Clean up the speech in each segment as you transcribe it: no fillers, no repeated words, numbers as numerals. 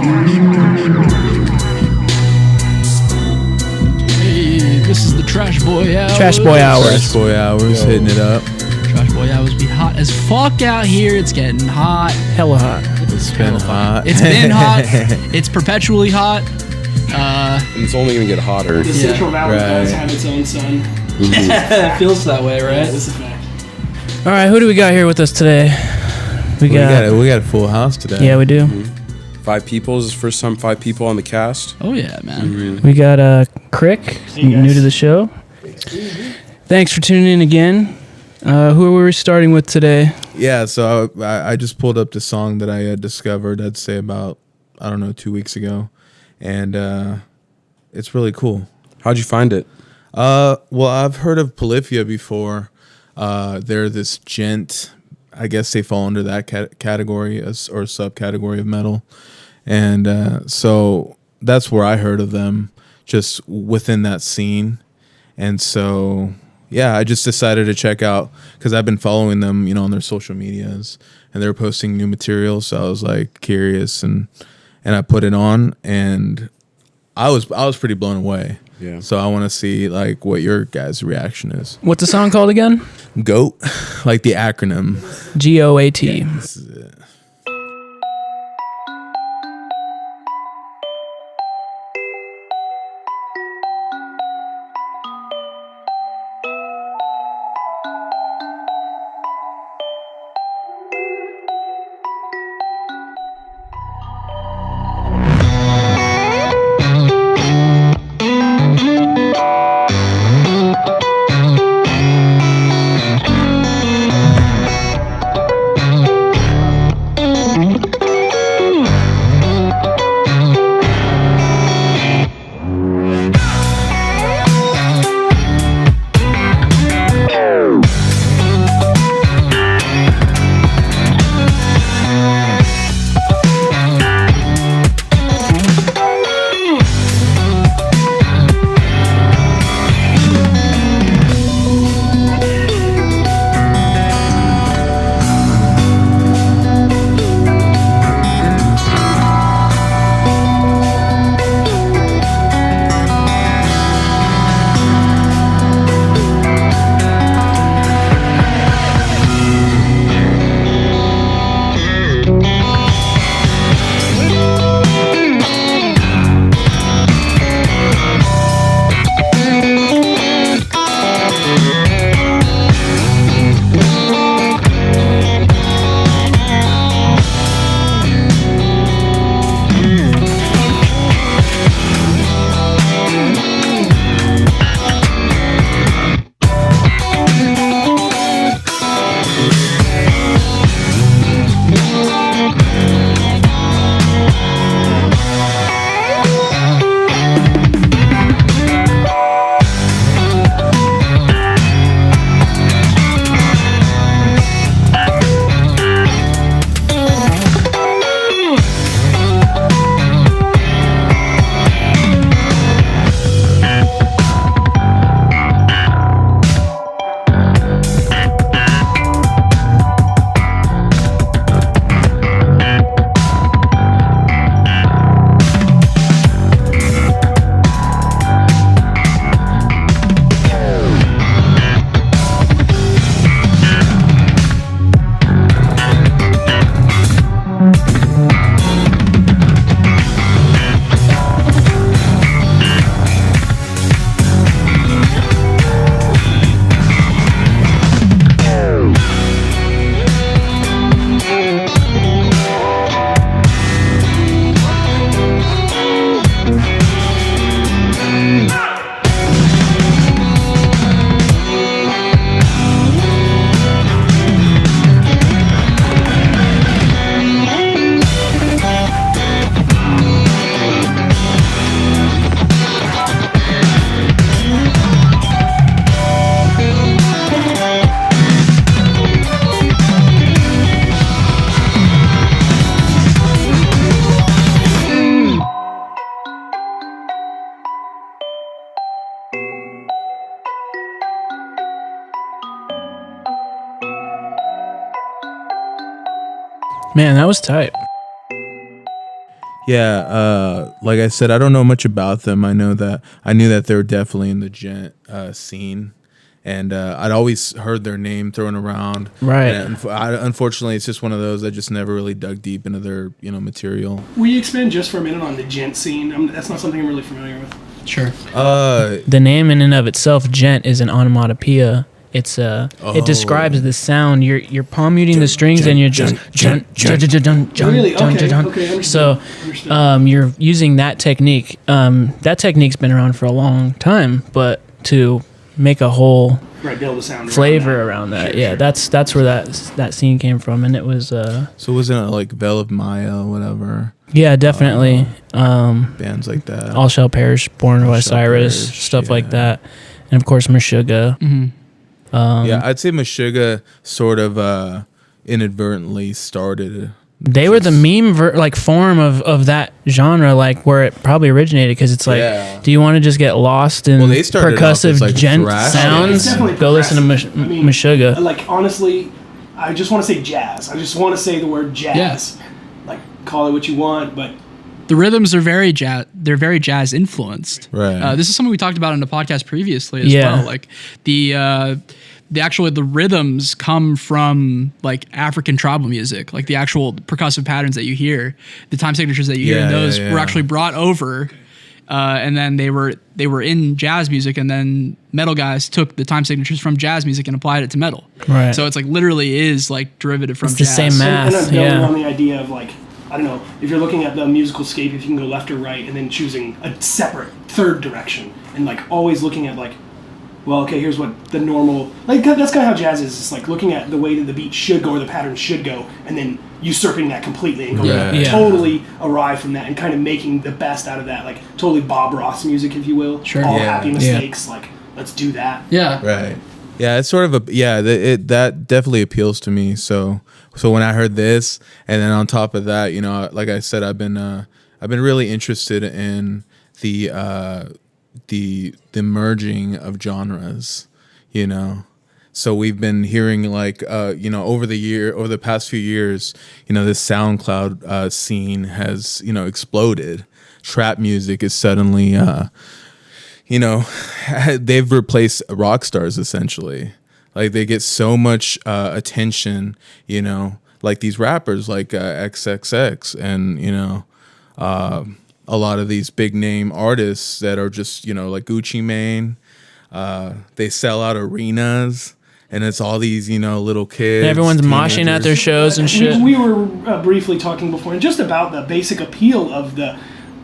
Hey, this is the Trash Boy Hours. Trash Boy Hours. Trash Boy Hours, hitting it up. Trash Boy Hours be hot as fuck out here. It's getting hot. Hella hot. It's been hot. It's been hot. It's perpetually hot. And it's only going to get hotter. The Central Valley does right. have its own sun. It feels that way, right? This is a fact. All right, who do we got here with us today? We got a full house today. Yeah, we do. 5 people. This is the first time 5 people on the cast. Oh, yeah, man. We got Crick, Hey, guys. new to the show. Thanks for tuning in again. Who are we starting with today? Yeah, so I just pulled up the song that I had discovered, I'd say about, 2 weeks ago. And it's really cool. How'd you find it? Well, I've heard of Polyphia before. They're this Djent. I guess they fall under that category or subcategory of metal. And so that's where I heard of them, just within that scene. And so, yeah, I just decided to check out because I've been following them, on their social medias, and they're posting new material. So I was like curious, and I put it on, and I was pretty blown away. Yeah. So I want to see like what your guys' reaction is. What's the song called again? GOAT, like the acronym. G.O.A.T. This is it. Man, that was tight. Yeah, like I said, I don't know much about them. I knew that they were definitely in the Djent scene, and I'd always heard their name thrown around. Right. And unfortunately, it's just one of those I just never really dug deep into their material. Will you expand just for a minute on the Djent scene? That's not something I'm really familiar with. Sure. The name in and of itself, Djent, is an onomatopoeia. It's it describes the sound. You're palm muting the strings and you're just Really? Okay, so understood. you're using that technique. That technique's been around for a long time, but to make a whole Right, build a sound flavor around that, Sure, yeah, sure. that's where that scene came from, and it was So wasn't it like Veil of Maya, whatever, yeah, definitely bands like that? All Shall Perish, Born of All Shall Osiris, Perish, stuff like yeah. that, and of course Meshuggah. Mm-hmm. Yeah, I'd say Meshuggah sort of inadvertently started. They were the meme form of that genre, like where it probably originated, because it's like, Yeah. do you want to just get lost in Well, they started off percussive as, like, Djent thrash. It's sounds? definitely Go listen to progressive. I mean, Meshuggah. Like, honestly, I just want to say jazz. I just want to say the word jazz. Like, call it what you want, but The rhythms are very jazz. They're very jazz influenced. Right. This is something we talked about in the podcast previously as Yeah. well. Like the rhythms come from like African tribal music, like the actual percussive patterns that you hear, the time signatures that you hear. Yeah, And those yeah, were yeah. actually brought over, and then they were in jazz music, and then metal guys took the time signatures from jazz music and applied it to metal. Right. So it's like literally is like derivative from It's the jazz. same math. and I'm building yeah. on the idea of like, I don't know, if you're looking at the musical scape, if you can go left or right, and then choosing a separate third direction, and like always looking at like, well, okay, here's what the normal, like that's kind of how jazz is. It's like looking at the way that the beat should go or the pattern should go, and then usurping that completely and going Yeah. Yeah. totally awry from that, and kind of making the best out of that, like totally Bob Ross music, if you will. Sure. All Yeah. happy Yeah. mistakes, like let's do that. Yeah. Right. Yeah, it's sort of that definitely appeals to me. So when I heard this, and then on top of that, like I said, I've been really interested in the merging of genres, So we've been hearing like over the past few years, this SoundCloud scene has exploded. Trap music is suddenly they've replaced rock stars essentially. Like they get so much attention, like these rappers like XXX and a lot of these big name artists that are just like Gucci Mane. They sell out arenas, and it's all these little kids. And everyone's moshing at their teenagers. shows and shit. We were briefly talking before, and just about the basic appeal of the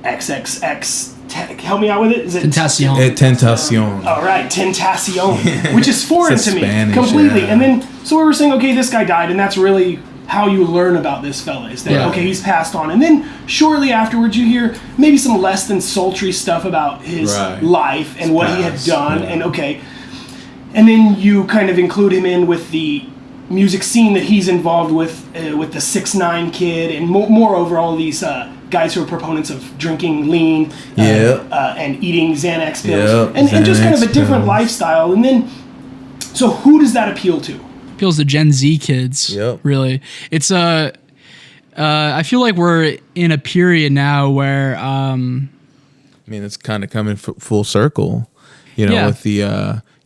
XXX. Help me out with it. Is it Tentacion. Tentacion. All right, Tentacion, which is foreign It's to me Spanish, completely. yeah. And then, so we were saying, okay, this guy died, and that's really how you learn about this fella, is that, Yeah. okay, he's passed on. And then shortly afterwards, you hear maybe some less than sultry stuff about his Right. life and what he had past, done, yeah. and okay. And then you kind of include him in with the music scene that he's involved with the 6ix9ine kid, and moreover, all these guys who are proponents of drinking lean and eating Xanax pills, Yep, and just kind of a Xanax different pills. lifestyle. And then, so who does that appeal to? Appeals to Gen Z kids. Yep. Really. It's I feel like we're in a period now where I mean, it's kind of coming full circle, Yeah. with the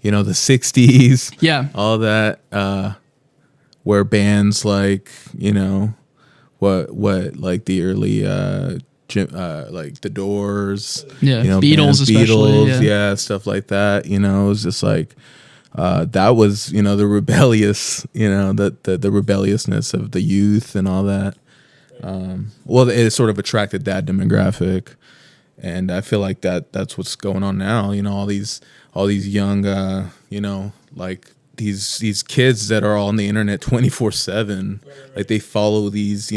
the 60s, yeah. all that, where bands like what like the early like the Doors, Yeah, Beatles especially, yeah. stuff like that. It was just like that was the rebellious, the rebelliousness of the youth and all that. Well, it sort of attracted that demographic, and I feel like that's what's going on now. All these young, like these kids that are all on the internet 24/7. Like they follow these,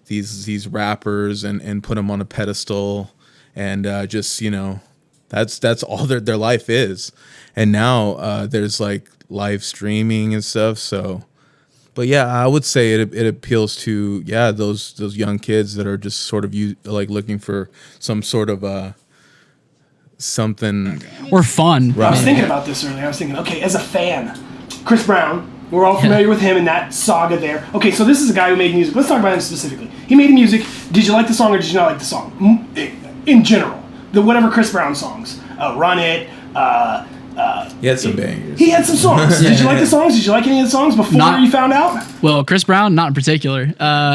these rappers and put them on a pedestal, and just that's all their life is. And now there's like live streaming and stuff. So, but yeah, I would say it appeals to those young kids that are just sort of like looking for some sort of something. Or fun. I was thinking about this earlier. I was thinking, okay, as a fan, Chris Brown, We're all familiar with him and that saga there. Okay, so this is a guy who made music. Let's talk about him specifically. He made music. Did you like the song or did you not like the song? In general, the whatever Chris Brown songs, Run It. He had some bangers. He had some songs. Did you like the songs? Did you like any of the songs before you found out? Well, Chris Brown, not in particular.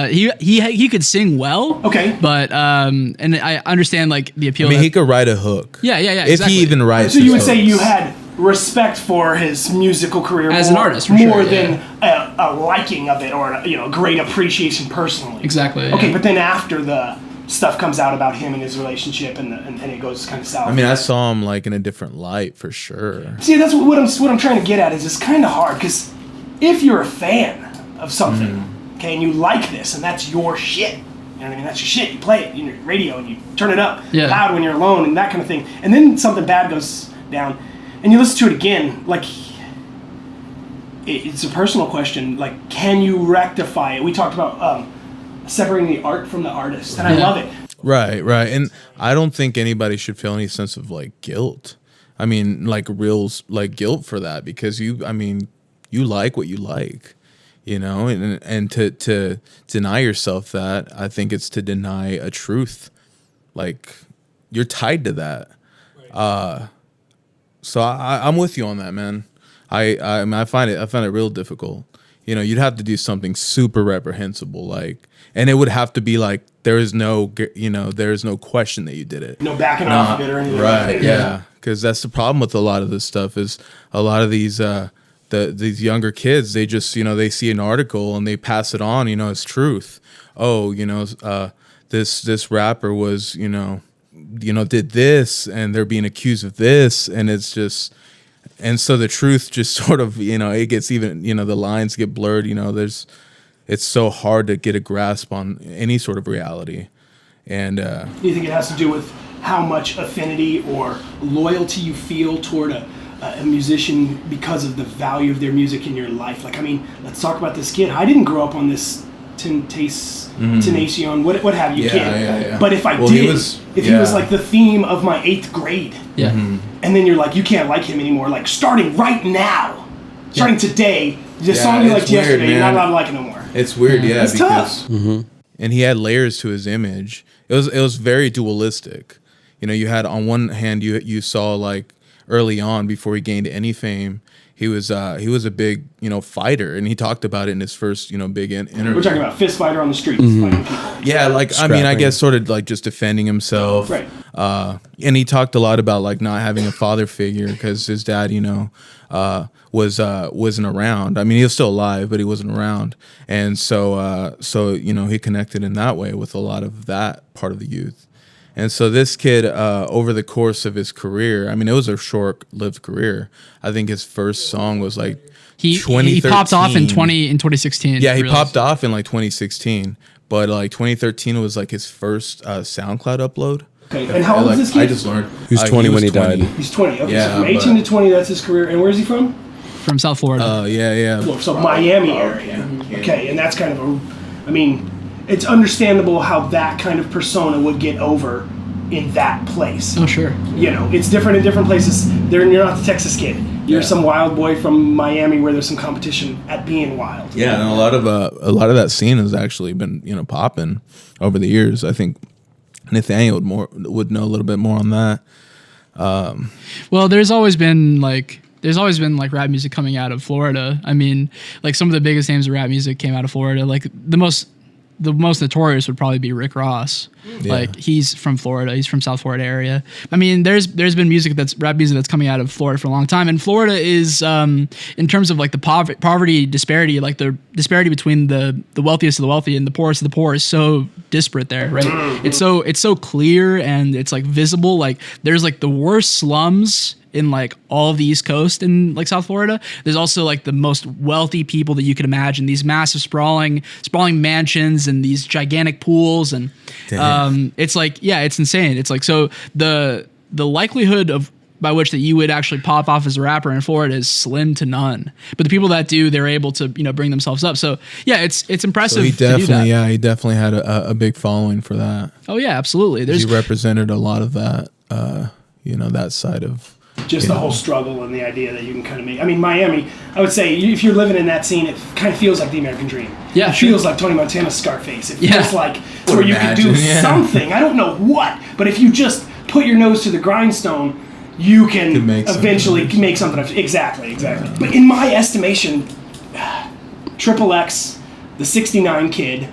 He could sing well. Okay. But and I understand like the appeal. I mean, he could write a hook. Yeah. If Exactly. he even writes. So you would his say hooks. you had respect for his musical career As an artist, for more sure, than a liking of it or a great appreciation personally. Exactly. Okay, yeah. but then after the stuff comes out about him and his relationship and it goes kind of south. I mean, I saw him like in a different light for sure. See, that's what I'm trying to get at is it's kind of hard because if you're a fan of something, okay, and you like this and that's your shit. You know what I mean? That's your shit. You play it in your radio and you turn it up loud when you're alone and that kind of thing. And then something bad goes down and you listen to it again, like it's a personal question. Like, can you rectify it? We talked about separating the art from the artist, and I love it. Right. And I don't think anybody should feel any sense of like guilt. I mean, like real like guilt for that because you like what you like, and to deny yourself that, I think it's to deny a truth. Like you're tied to that. Right. So I'm with you on that, man. I find it real difficult. You'd have to do something super reprehensible, like, and it would have to be like there is no question that you did it. No backing off of it or anything. Right? Yeah, because that's the problem with a lot of this stuff is a lot of these these younger kids, they just they see an article and they pass it on, as truth. Oh, this rapper was did this and they're being accused of this, and it's just. And so the truth just sort of, it gets even, the lines get blurred, it's so hard to get a grasp on any sort of reality. And do you think it has to do with how much affinity or loyalty you feel toward a musician because of the value of their music in your life? Like, I mean, let's talk about this kid. I didn't grow up on this Tenacion, what have you, kid. Yeah. But if I did, he was like the theme of my 8th grade. Yeah. And then you're like, you can't like him anymore. Like, starting right now, starting today, the song you liked yesterday, you're not allowed to like it no more. It's weird, It's because, tough. And he had layers to his image. It was very dualistic. You had on one hand, you saw like early on before he gained any fame, he was a big fighter, and he talked about it in his first big interview. We're talking about fist fighter on the streets, fighting people. Yeah, like Scrapping. I mean, I guess sort of like just defending himself. Right. And he talked a lot about like not having a father figure because his dad, wasn't around. I mean, he was still alive, but he wasn't around, and so he connected in that way with a lot of that part of the youth. And so this kid, over the course of his career, I mean, it was a short-lived career. I think his first song was like 2013. He popped off in 2016. Yeah, he popped off in like 2016, but like 2013 was like his first SoundCloud upload. Okay, and how old is this kid? I just learned. He was 20 when he died. He's 20. Okay, Yeah, so from 18 to 20, that's his career. And where's he from? From South Florida. Yeah. So Miami area. Okay, and that's kind of it's understandable how that kind of persona would get over in that place. Oh, sure. It's different in different places. You're not the Texas kid. You're some wild boy from Miami where there's some competition at being wild. Yeah, and a lot of that scene has actually been popping over the years. I think Nathaniel would know a little bit more on that. Well, there's always been like rap music coming out of Florida. I mean, like some of the biggest names of rap music came out of Florida. Like the most notorious would probably be Rick Ross. Yeah. Like he's from Florida. He's from South Florida area. I mean, there's been rap music that's coming out of Florida for a long time. And Florida is, in terms of like the poverty disparity, like the disparity between the wealthiest of the wealthy and the poorest of the poor is so disparate there, right? It's so clear and it's like visible. Like there's like the worst slums in like all of the East Coast in like South Florida. There's also like the most wealthy people that you could imagine. These massive sprawling mansions and these gigantic pools, and it's like, yeah, it's insane. It's like, so the likelihood of by which that you would actually pop off as a rapper in Florida is slim to none. But the people that do, they're able to bring themselves up. So yeah, it's impressive. So he definitely, to do that. he definitely had a big following for that. Oh yeah, absolutely. He represented a lot of that, that side of just the whole struggle and the idea that you can kind of make. I mean, Miami, I would say if you're living in that scene, it kind of feels like the American dream. Yeah, it feels like Tony Montana's Scarface. It feels like it's where you can do Imagine, something. I don't know what, but if you just put your nose to the grindstone, you can eventually make something of. Exactly. But in my estimation, Triple X, the '69 Kid,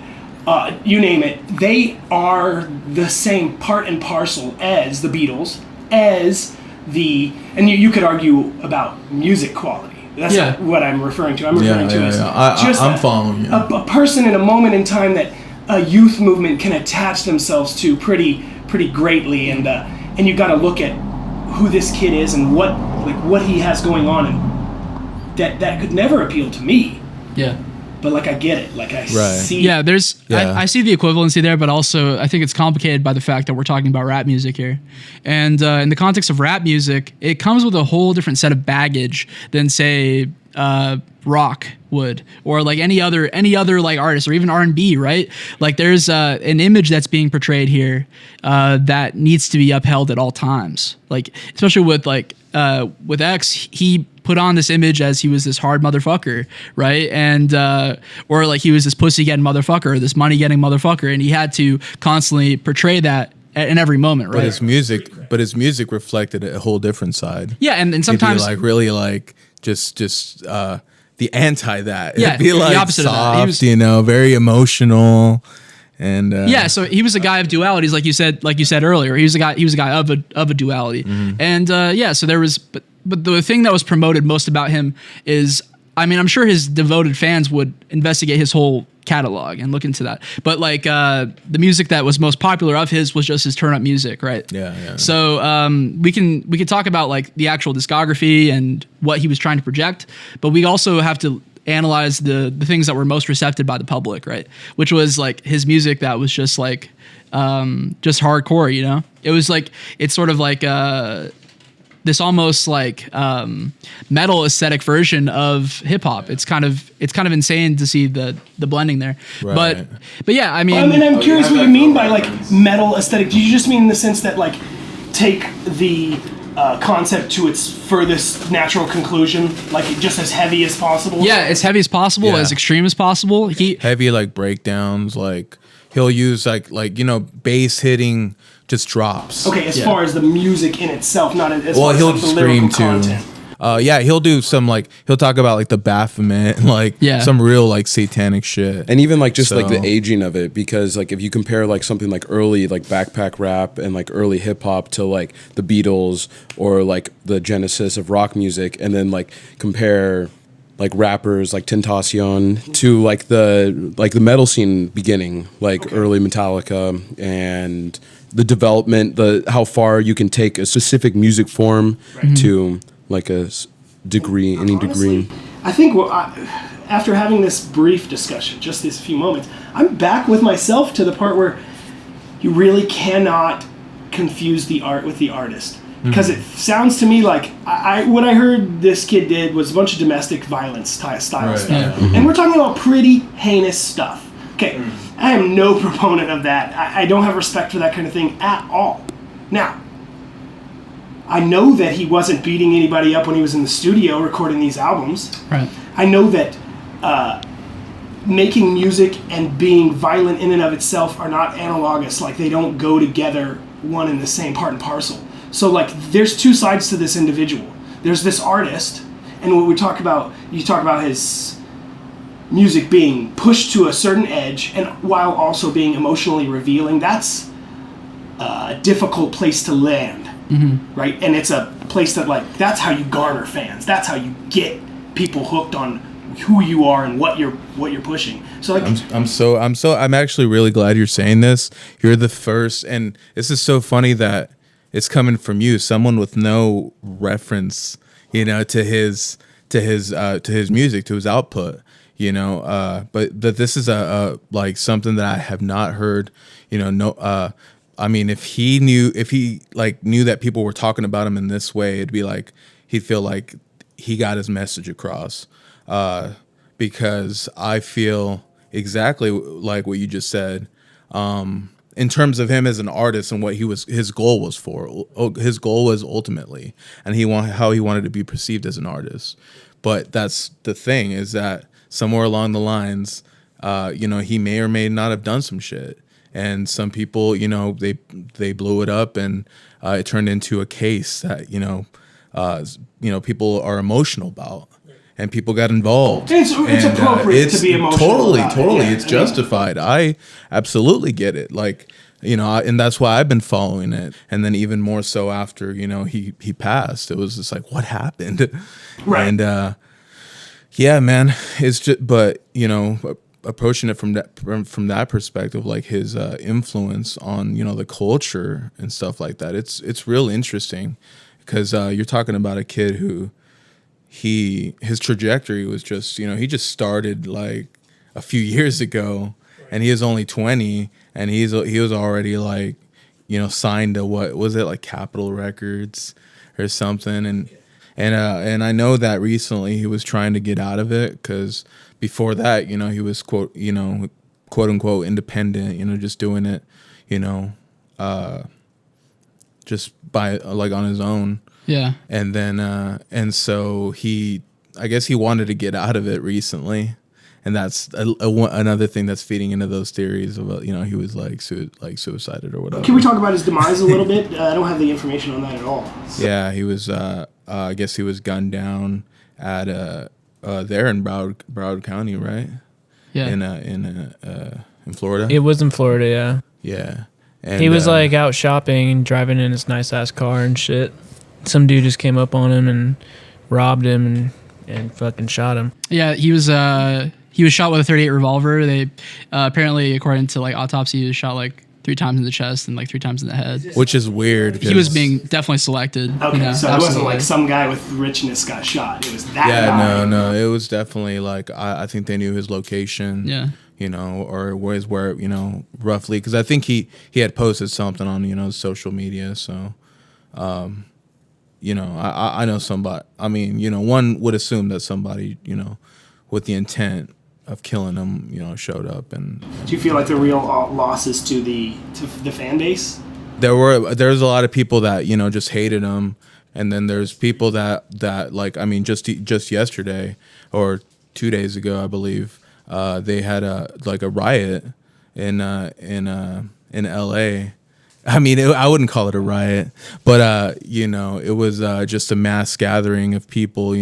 you name it, they are the same part and parcel as the Beatles, and you could argue about music quality. That's not what I'm referring to. I'm referring to as just I'm following you. A person in a moment in time that a youth movement can attach themselves to pretty greatly, and you got to look at who this kid is and what he has going on, and that could never appeal to me. Yeah. But I get it. I see. Yeah, I see the equivalency there, but also I think it's complicated by the fact that we're talking about rap music here. And in the context of rap music, it comes with a whole different set of baggage than, say, rock would, or any other artist, or even R&B, right? There's an image that's being portrayed here that needs to be upheld at all times. Especially with X, he put on this image as he was this hard motherfucker, right? And or he was this pussy getting motherfucker, or this money getting motherfucker, and he had to constantly portray that in every moment, right? But his music reflected a whole different side. Yeah, and sometimes it'd be really just the anti that. Yeah, it'd be the opposite soft, of that. He was, very emotional. And so he was a guy of dualities, like you said earlier. He was a guy of a duality, and so there was, but the thing that was promoted most about him is, I mean, I'm sure his devoted fans would investigate his whole catalog and look into that. But the music that was most popular of his was just his turn up music, right? Yeah. So we can talk about the actual discography and what he was trying to project, but we also have to analyze the things that were most receptive by the public, right? Which was his music that was just just hardcore, you know? It was it's sort of this almost metal aesthetic version of hip hop. It's kind of insane to see the blending there. Right. But yeah, I mean, I'm curious what you mean by metal aesthetic. Do you just mean in the sense that take the concept to its furthest natural conclusion, just as heavy as possible? Yeah, as heavy as possible, as extreme as possible. Heavy breakdowns, he'll use bass hitting just drops. Okay, as far as the music in itself, not as well, far he'll as the scream lyrical too. content. He'll do some he'll talk about the Baphomet, some real satanic shit, and even the aging of it, because if you compare something early backpack rap and early hip hop to the Beatles or the genesis of rock music, and then compare rappers like Tentacion to the metal scene beginning, early Metallica, and the development, how far you can take a specific music form to a degree, any degree. I think after having this brief discussion, just these few moments, I'm back with myself to the part where you really cannot confuse the art with the artist. Because it sounds to me what I heard this kid did was a bunch of domestic violence style stuff. Yeah. And we're talking about pretty heinous stuff. Okay, I am no proponent of that. I don't have respect for that kind of thing at all. Now, I know that he wasn't beating anybody up when he was in the studio recording these albums. Right. I know that making music and being violent in and of itself are not analogous. They don't go together one and the same, part and parcel. So there's two sides to this individual. There's this artist, and when you talk about his music being pushed to a certain edge, and while also being emotionally revealing. That's a difficult place to land, right? And it's a place that that's how you garner fans. That's how you get people hooked on who you are and what you're pushing. So I'm actually really glad you're saying this. You're the first, and this is so funny that it's coming from you, someone with no reference, to his music, to his output, but this is a something that I have not heard, I mean, if he knew that people were talking about him in this way, it'd be he'd feel like he got his message across, because I feel exactly like what you just said. in terms of him as an artist and what his goal was for. His goal was ultimately, and how he wanted to be perceived as an artist. But that's the thing, is that somewhere along the lines, he may or may not have done some shit. And some people, they blew it up, and it turned into a case that, people are emotional about. And people got involved. It's appropriate to be emotional. Totally. It's justified. I absolutely get it. Like, and that's why I've been following it. And then even more so after, he passed. It was just like, what happened? Right. And yeah, man, it's just, but approaching it from that perspective, like his influence on the culture and stuff like that. It's real interesting, because you're talking about a kid who. His trajectory was just, he just started like a few years ago, and he was only 20, and he was already like, signed to, what was it, like Capitol Records or something, and I know that recently he was trying to get out of it, because before that, he was quote unquote independent, just doing it, just by like on his own. Yeah. And then, and so I guess he wanted to get out of it recently. And that's another thing that's feeding into those theories about, he was like suicided or whatever. Can we talk about his demise a little bit? I don't have the information on that at all. Yeah, he was, I guess he was gunned down at, there in Broward County, right? Yeah. In Florida. It was in Florida, yeah. Yeah. And he was like out shopping, driving in his nice ass car and shit. Some dude just came up on him and robbed him and fucking shot him. Yeah, he was shot with a .38 revolver. They apparently, according to like autopsy, he was shot like 3 times in the chest and like 3 times in the head. Which is weird. He was being definitely selected. Okay, so it wasn't like some guy with richness got shot. It was that guy. Yeah, no. It was definitely like, I think they knew his location. Yeah. Or where, roughly. Because I think he had posted something on, social media. So, I know somebody. I mean, one would assume that somebody, with the intent of killing him, showed up. And do you feel like the real loss is to the fan base? There's a lot of people that just hated him, and then there's people that like, just yesterday or 2 days ago, I believe, they had a riot in L.A. I wouldn't call it a riot, but it was just a mass gathering of people,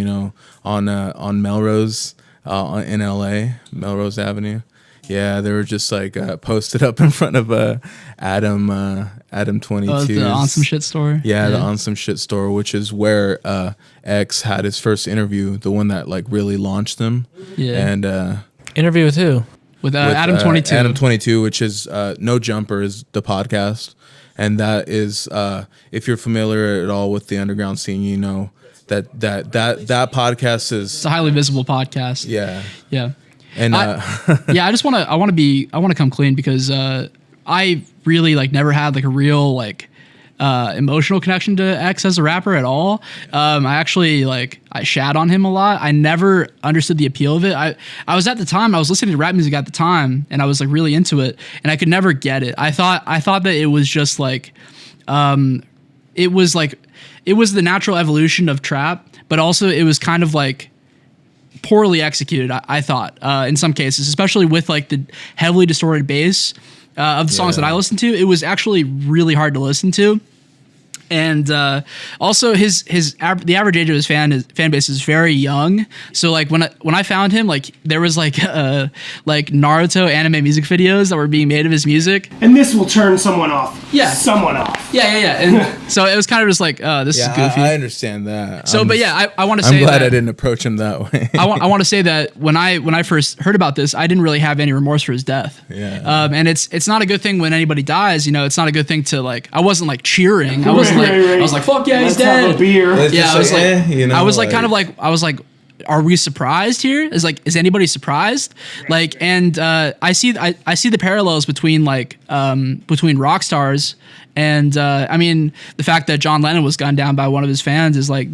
on Melrose, in LA, Melrose Avenue. Yeah, they were just like posted up in front of Adam 22. Oh, the On Some Shit store. Yeah, the On Some Shit store, which is where X had his first interview, the one that like really launched him. Yeah. And interview with who? With Adam 22. Adam 22, which is No Jumper, is the podcast. And that is, if you're familiar at all with the underground scene, that podcast is... It's a highly visible podcast. Yeah. Yeah. And I just want to come clean, because I really like never had like a real like emotional connection to X as a rapper at all. I actually I shat on him a lot. I never understood the appeal of it. I was listening to rap music at the time, and I was like really into it, and I could never get it. I thought that it was just like, it was the natural evolution of trap, but also it was kind of like poorly executed. I thought in some cases, especially with like the heavily distorted bass of the songs that I listened to, it was actually really hard to listen to. And also the average age of his fan base is very young. So like when I found him, like there was like Naruto anime music videos that were being made of his music. And this will turn someone off. Yeah. Someone off. Yeah. And so it was kind of just like, this is goofy. I understand that. So, I want to say I'm glad I didn't approach him that way. I want to say that when I first heard about this, I didn't really have any remorse for his death. Yeah. And it's not a good thing when anybody dies. It's not a good thing to like. I wasn't like cheering. I wasn't I was like, fuck yeah, he's dead. Have a beer. Yeah, I was I was like, are we surprised here? Is anybody surprised? Like, and I see the parallels between between rock stars and the fact that John Lennon was gunned down by one of his fans is like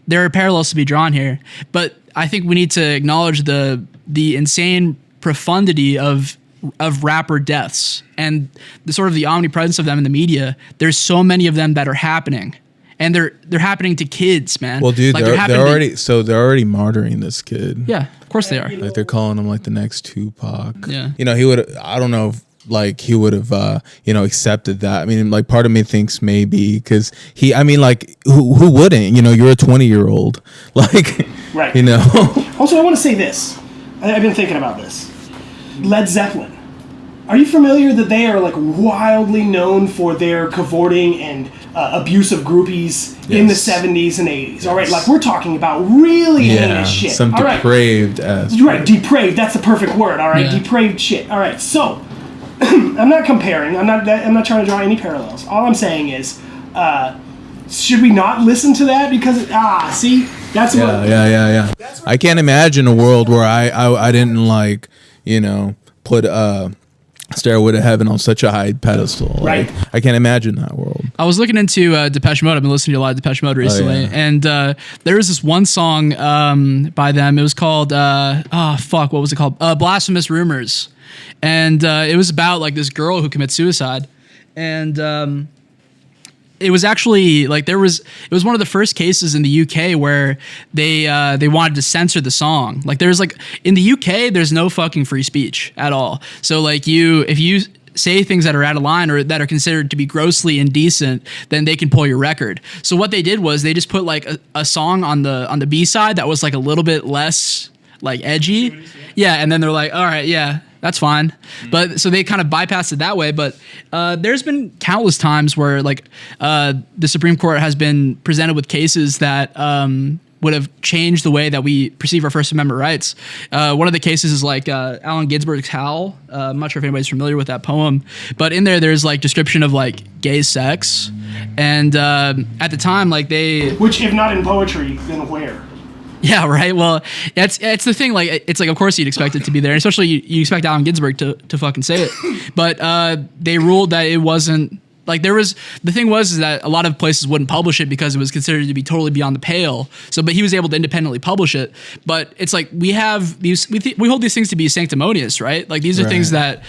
there are parallels to be drawn here. But I think we need to acknowledge the insane profundity of of rapper deaths and the sort of the omnipresence of them in the media, there's so many of them that are happening. And they're happening to kids, man. Well, dude, like they're already they're already martyring this kid. Yeah, of course they are. Like they're calling him like the next Tupac. Yeah. You know, he would. I don't know if like he would have accepted that. I mean, like part of me thinks maybe because like who wouldn't? You know, you're a 20-year-old. Like, right. You know. Also, I want to say this. I've been thinking about this. Led Zeppelin. Are you familiar that they are like wildly known for their cavorting and abuse of groupies in the 70s and 80s? Yes. All right, like we're talking about really heinous shit. Some depraved ass. Right, depraved. That's the perfect word. All right, depraved shit. All right, so I'm not comparing. I'm not trying to draw any parallels. All I'm saying is, should we not listen to that because see, that's what. Yeah. I can't imagine a world where I didn't like put Stairway to Heaven on such a high pedestal. Right. Like, I can't imagine that world. I was looking into Depeche Mode. I've been listening to a lot of Depeche Mode recently. And there was this one song by them. It was called, what was it called? Blasphemous Rumors. And it was about like this girl who commits suicide. And it was actually like it was one of the first cases in the UK where they wanted to censor the song. Like there's like in the UK there's no fucking free speech at all. So like if you say things that are out of line or that are considered to be grossly indecent, then they can pull your record. So what they did was they just put like a song on the B side that was like a little bit less like edgy. Yeah, and then they're like, all right, yeah. That's fine. But so they kind of bypassed it that way. But there's been countless times where like the Supreme Court has been presented with cases that would have changed the way that we perceive our First Amendment rights. One of the cases is like Allen Ginsberg's Howl. I'm not sure if anybody's familiar with that poem, but in there's like description of like gay sex. And at the time, like which if not in poetry, then where? Yeah, right. Well, it's the thing. Like, it's like, of course, you'd expect it to be there, and especially you expect Allen Ginsberg to fucking say it. But they ruled that it wasn't. Like, the thing was that a lot of places wouldn't publish it because it was considered to be totally beyond the pale. So, but he was able to independently publish it. But it's like we have these. We hold these things to be sanctimonious, right? Like these are things that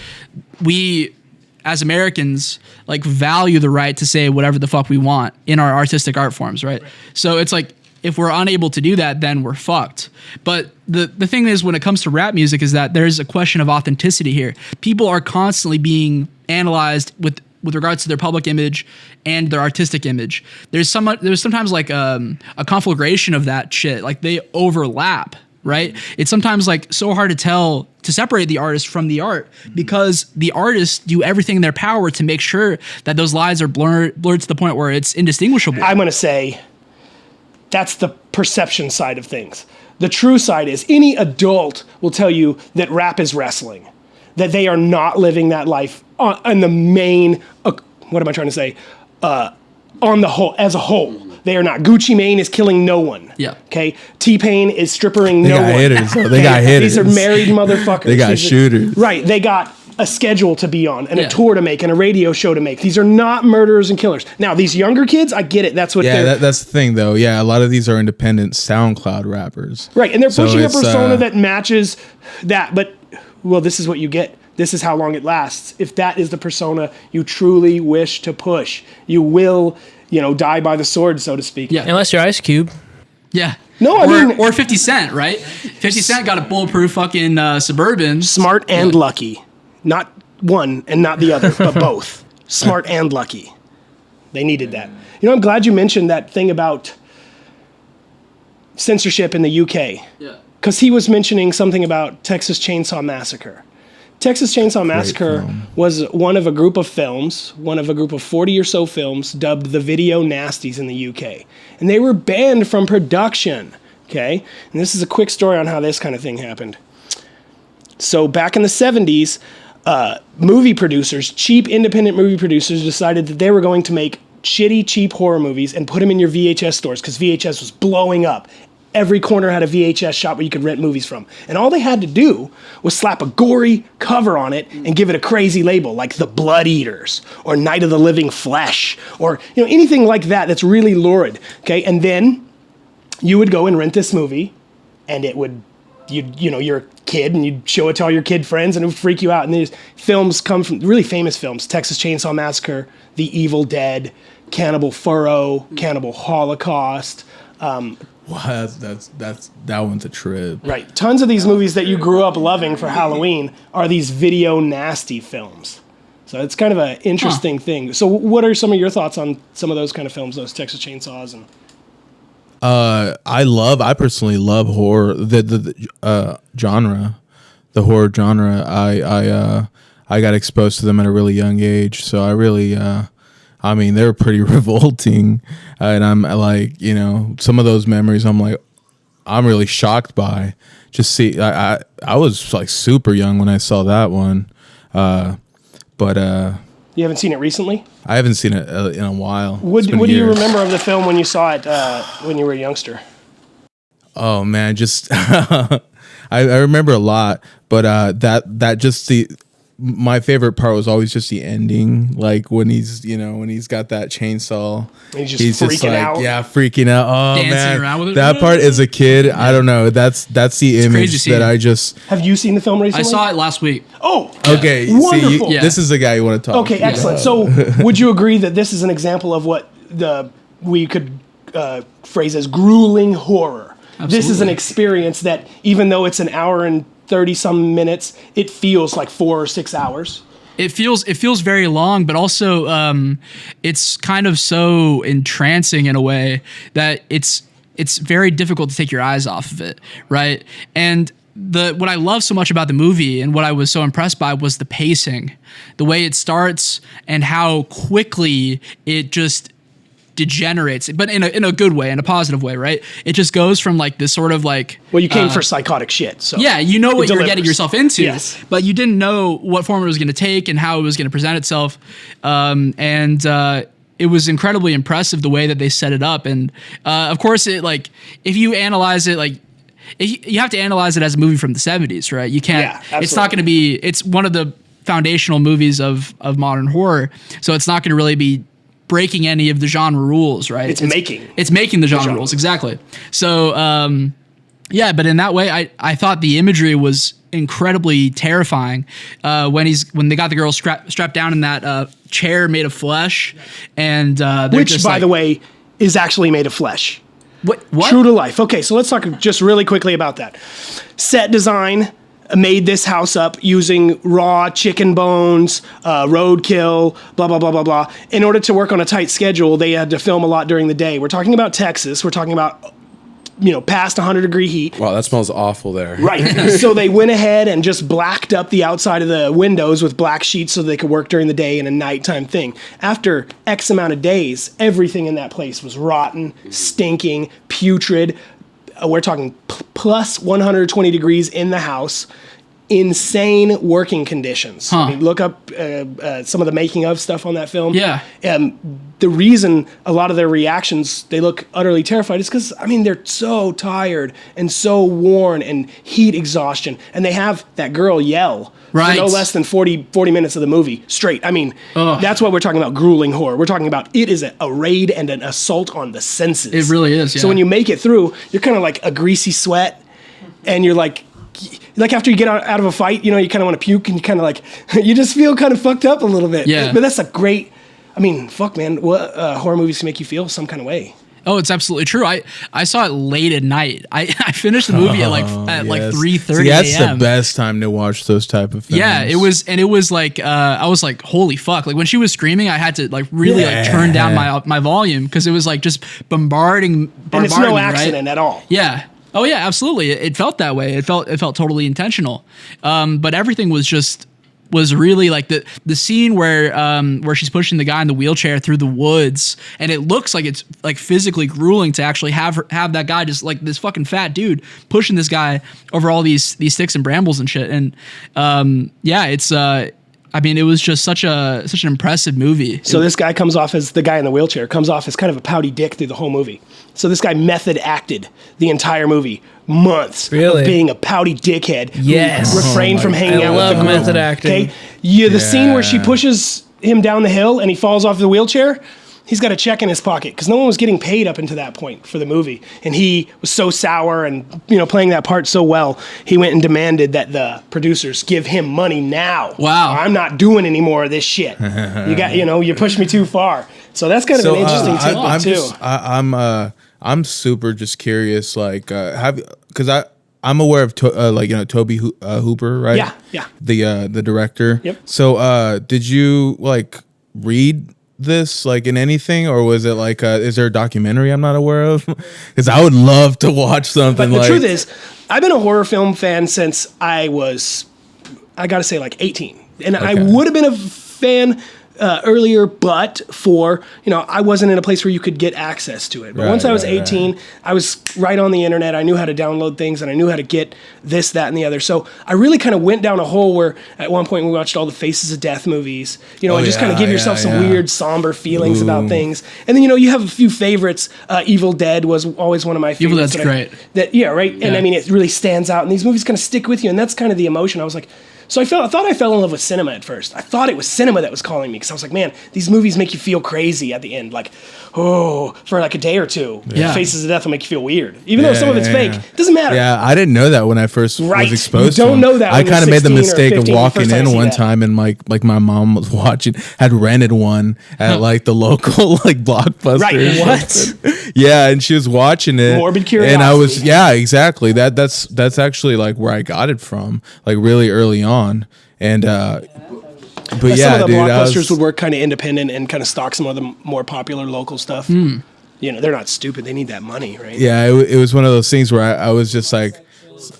we, as Americans, like value the right to say whatever the fuck we want in our artistic art forms, right? So it's like, if we're unable to do that, then we're fucked. But the thing is, when it comes to rap music, is that there's a question of authenticity here. People are constantly being analyzed with regards to their public image and their artistic image. There's sometimes like a conflagration of that shit. Like they overlap, right? It's sometimes like so hard to separate the artist from the art because the artists do everything in their power to make sure that those lines are blurred to the point where it's indistinguishable. I'm going to say that's the perception side of things. The true side is any adult will tell you that rap is wrestling, that they are not living that life on the main, what am I trying to say? On the whole, as a whole. They are not. Gucci Mane is killing no one. Yeah. Okay? T-Pain is strippering no one. Hitters, so they got hitters. These are married motherfuckers. They got shooters. Right. They got a schedule to be on and a tour to make and a radio show to make. These are not murderers and killers. Now, these younger kids, I get it. That's what that's the thing, though. Yeah, a lot of these are independent SoundCloud rappers. Right, and they're pushing a persona that matches that. But, well, this is what you get. This is how long it lasts. If that is the persona you truly wish to push, you will, die by the sword, so to speak. Yeah. Unless you're Ice Cube. Yeah. No, or 50 Cent, right? 50 Cent got a bulletproof fucking Suburban. Smart and lucky. Not one and not the other, but both. Smart and lucky. They needed that. I'm glad you mentioned that thing about censorship in the UK. Yeah. Because he was mentioning something about Texas Chainsaw Massacre. Texas Chainsaw Massacre was one of a group of 40 or so films dubbed the Video Nasties in the UK. And they were banned from production. Okay? And this is a quick story on how this kind of thing happened. So back in the 70s, movie producers, cheap independent movie producers, decided that they were going to make shitty, cheap horror movies and put them in your VHS stores because VHS was blowing up. Every corner had a VHS shop where you could rent movies from. And all they had to do was slap a gory cover on it and give it a crazy label like The Blood Eaters or Night of the Living Flesh or anything like that that's really lurid. Okay, and then you would go and rent this movie and it would you're a kid and you'd show it to all your kid friends and it would freak you out. And these films come from really famous films: Texas Chainsaw Massacre, The Evil Dead, Cannibal Furrow, Cannibal Holocaust. Wow, that one's a trip. Right. Tons of these movies that you grew up loving for Halloween are these video nasty films. So it's kind of an interesting thing. So what are some of your thoughts on some of those kind of films, those Texas Chainsaws? And I personally love horror, the genre, the horror genre. I got exposed to them at a really young age, so I really, I mean, they're pretty revolting, and I'm like, some of those memories, I'm really shocked by. I was like super young when I saw that one, but you haven't seen it recently? I haven't seen it in a while. What do you remember of the film when you saw it when you were a youngster? Oh man, just I remember a lot, but that just my favorite part was always just the ending, like when he's got that chainsaw, and he's just freaking out. Yeah, freaking out. Oh Dancing man, around with it. that part as a kid, I don't know. That's the image that I just. Have you seen the film recently? I saw it last week. Oh, okay. Wonderful. This is the guy you want to talk. Okay, to. excellent. So, would you agree that this is an example of what we could phrase as grueling horror? Absolutely. This is an experience that, even though it's an hour and 30-some minutes, it feels like 4 or 6 hours. It feels very long, but also it's kind of so entrancing in a way that it's very difficult to take your eyes off of it, right? And what I love so much about the movie and what I was so impressed by was the pacing, the way it starts and how quickly it just degenerates, but in a good way, in a positive way, right? It just goes from like this sort of like, well, you came for psychotic shit, so yeah, you know what you're getting yourself into, yes, but you didn't know what form it was going to take and how it was going to present itself, it was incredibly impressive the way that they set it up, and of course, it like if you analyze it, like you have to analyze it as a movie from the 70s, right? You can't. Yeah, it's not going to be. It's one of the foundational movies of modern horror, so it's not going to really be breaking any of the genre rules, right? It's making the genre rules, exactly. So yeah, but in that way, I thought the imagery was incredibly terrifying when they got the girl strapped down in that chair made of flesh, and which, by the way, is actually made of flesh. What? True to life. Okay, so let's talk just really quickly about that. Set design made this house up using raw chicken bones, roadkill, blah, blah, blah, blah, blah. In order to work on a tight schedule, they had to film a lot during the day. We're talking about Texas. We're talking about, past 100-degree heat. Wow, that smells awful there. Right. So they went ahead and just blacked up the outside of the windows with black sheets so they could work during the day in a nighttime thing. After X amount of days, everything in that place was rotten, stinking, putrid. We're talking plus 120 degrees in the house. Insane working conditions. I mean, look up some of the making of stuff on that film. Yeah. The reason a lot of their reactions, they look utterly terrified, is because, they're so tired and so worn and heat exhaustion. And they have that girl yell for no less than 40 minutes of the movie straight. That's what we're talking about, grueling horror. We're talking about it is a raid and an assault on the senses. It really is, yeah. So when you make it through, you're kind of like a greasy sweat, and you're like after you get out of a fight, you kind of want to puke, and you kind of like, you just feel kind of fucked up a little bit. Yeah. But that's a great, fuck, man, what horror movies can make you feel some kind of way. Oh, it's absolutely true. I saw it late at night. I finished the movie at like 3:30 a.m. That's the best time to watch those type of films. Yeah, it was like I was like, holy fuck! Like when she was screaming, I had to like really like turn down my volume because it was like just bombarding. And it's no me, accident at all. Yeah. Oh yeah, absolutely. It felt that way. It felt totally intentional. But everything was really like the scene where she's pushing the guy in the wheelchair through the woods, and it looks like it's like physically grueling to actually have that guy, just like this fucking fat dude, pushing this guy over all these sticks and brambles and shit. And it's it was just such an impressive movie. So this guy comes off as the guy in the wheelchair, comes off as kind of a pouty dick through the whole movie. So this guy method acted the entire movie, months of being a pouty dickhead. Yes. Who refrained from hanging out with the group. Method acting. Okay? The scene where she pushes him down the hill and he falls off the wheelchair, he's got a check in his pocket because no one was getting paid up until that point for the movie, and he was so sour and playing that part so well. He went and demanded that the producers give him money now. Wow. Or I'm not doing any more of this shit. You pushed me too far. So that's kind of an interesting tidbit too. I'm super just curious, like, because I'm aware of Toby Hooper, right? Yeah. The director. Yep. So did you like read this like in anything, or was it like is there a documentary I'm not aware of? Because I would love to watch something. But the truth is, I've been a horror film fan since I gotta say, like 18, and I would have been a fan earlier, but for I wasn't in a place where you could get access to it. But once I was 18, I was right on the internet. I knew how to download things, and I knew how to get this, that, and the other. So I really kind of went down a hole where at one point we watched all the Faces of Death movies, and just kind of give yourself some weird, somber feelings about things. And then you have a few favorites. Evil Dead was always one of my favorites. Evil Dead's great. And I mean, it really stands out, and these movies kind of stick with you, and that's kind of the emotion. I was like. So I thought I fell in love with cinema at first. I thought it was cinema that was calling me because I was like, man, these movies make you feel crazy at the end. Like, for like a day or two. Yeah. Faces of Death will make you feel weird. Even though some of it's fake. It doesn't matter. Yeah, I didn't know that when I first was exposed you don't to them. know that I when kind of you're made the 16 or mistake of 15 walking first time in I see one that. time and like my mom was had rented one at like the local like Blockbuster. Right. or What? something. Yeah, and she was watching it. Morbid curiosity. And I was exactly. That's actually like where I got it from, like really early on. And but Some of the dude, blockbusters would work kind of independent and kind of stock some of the more popular local stuff. They're not stupid. They need that money, right? Yeah, it was one of those things where I was just like,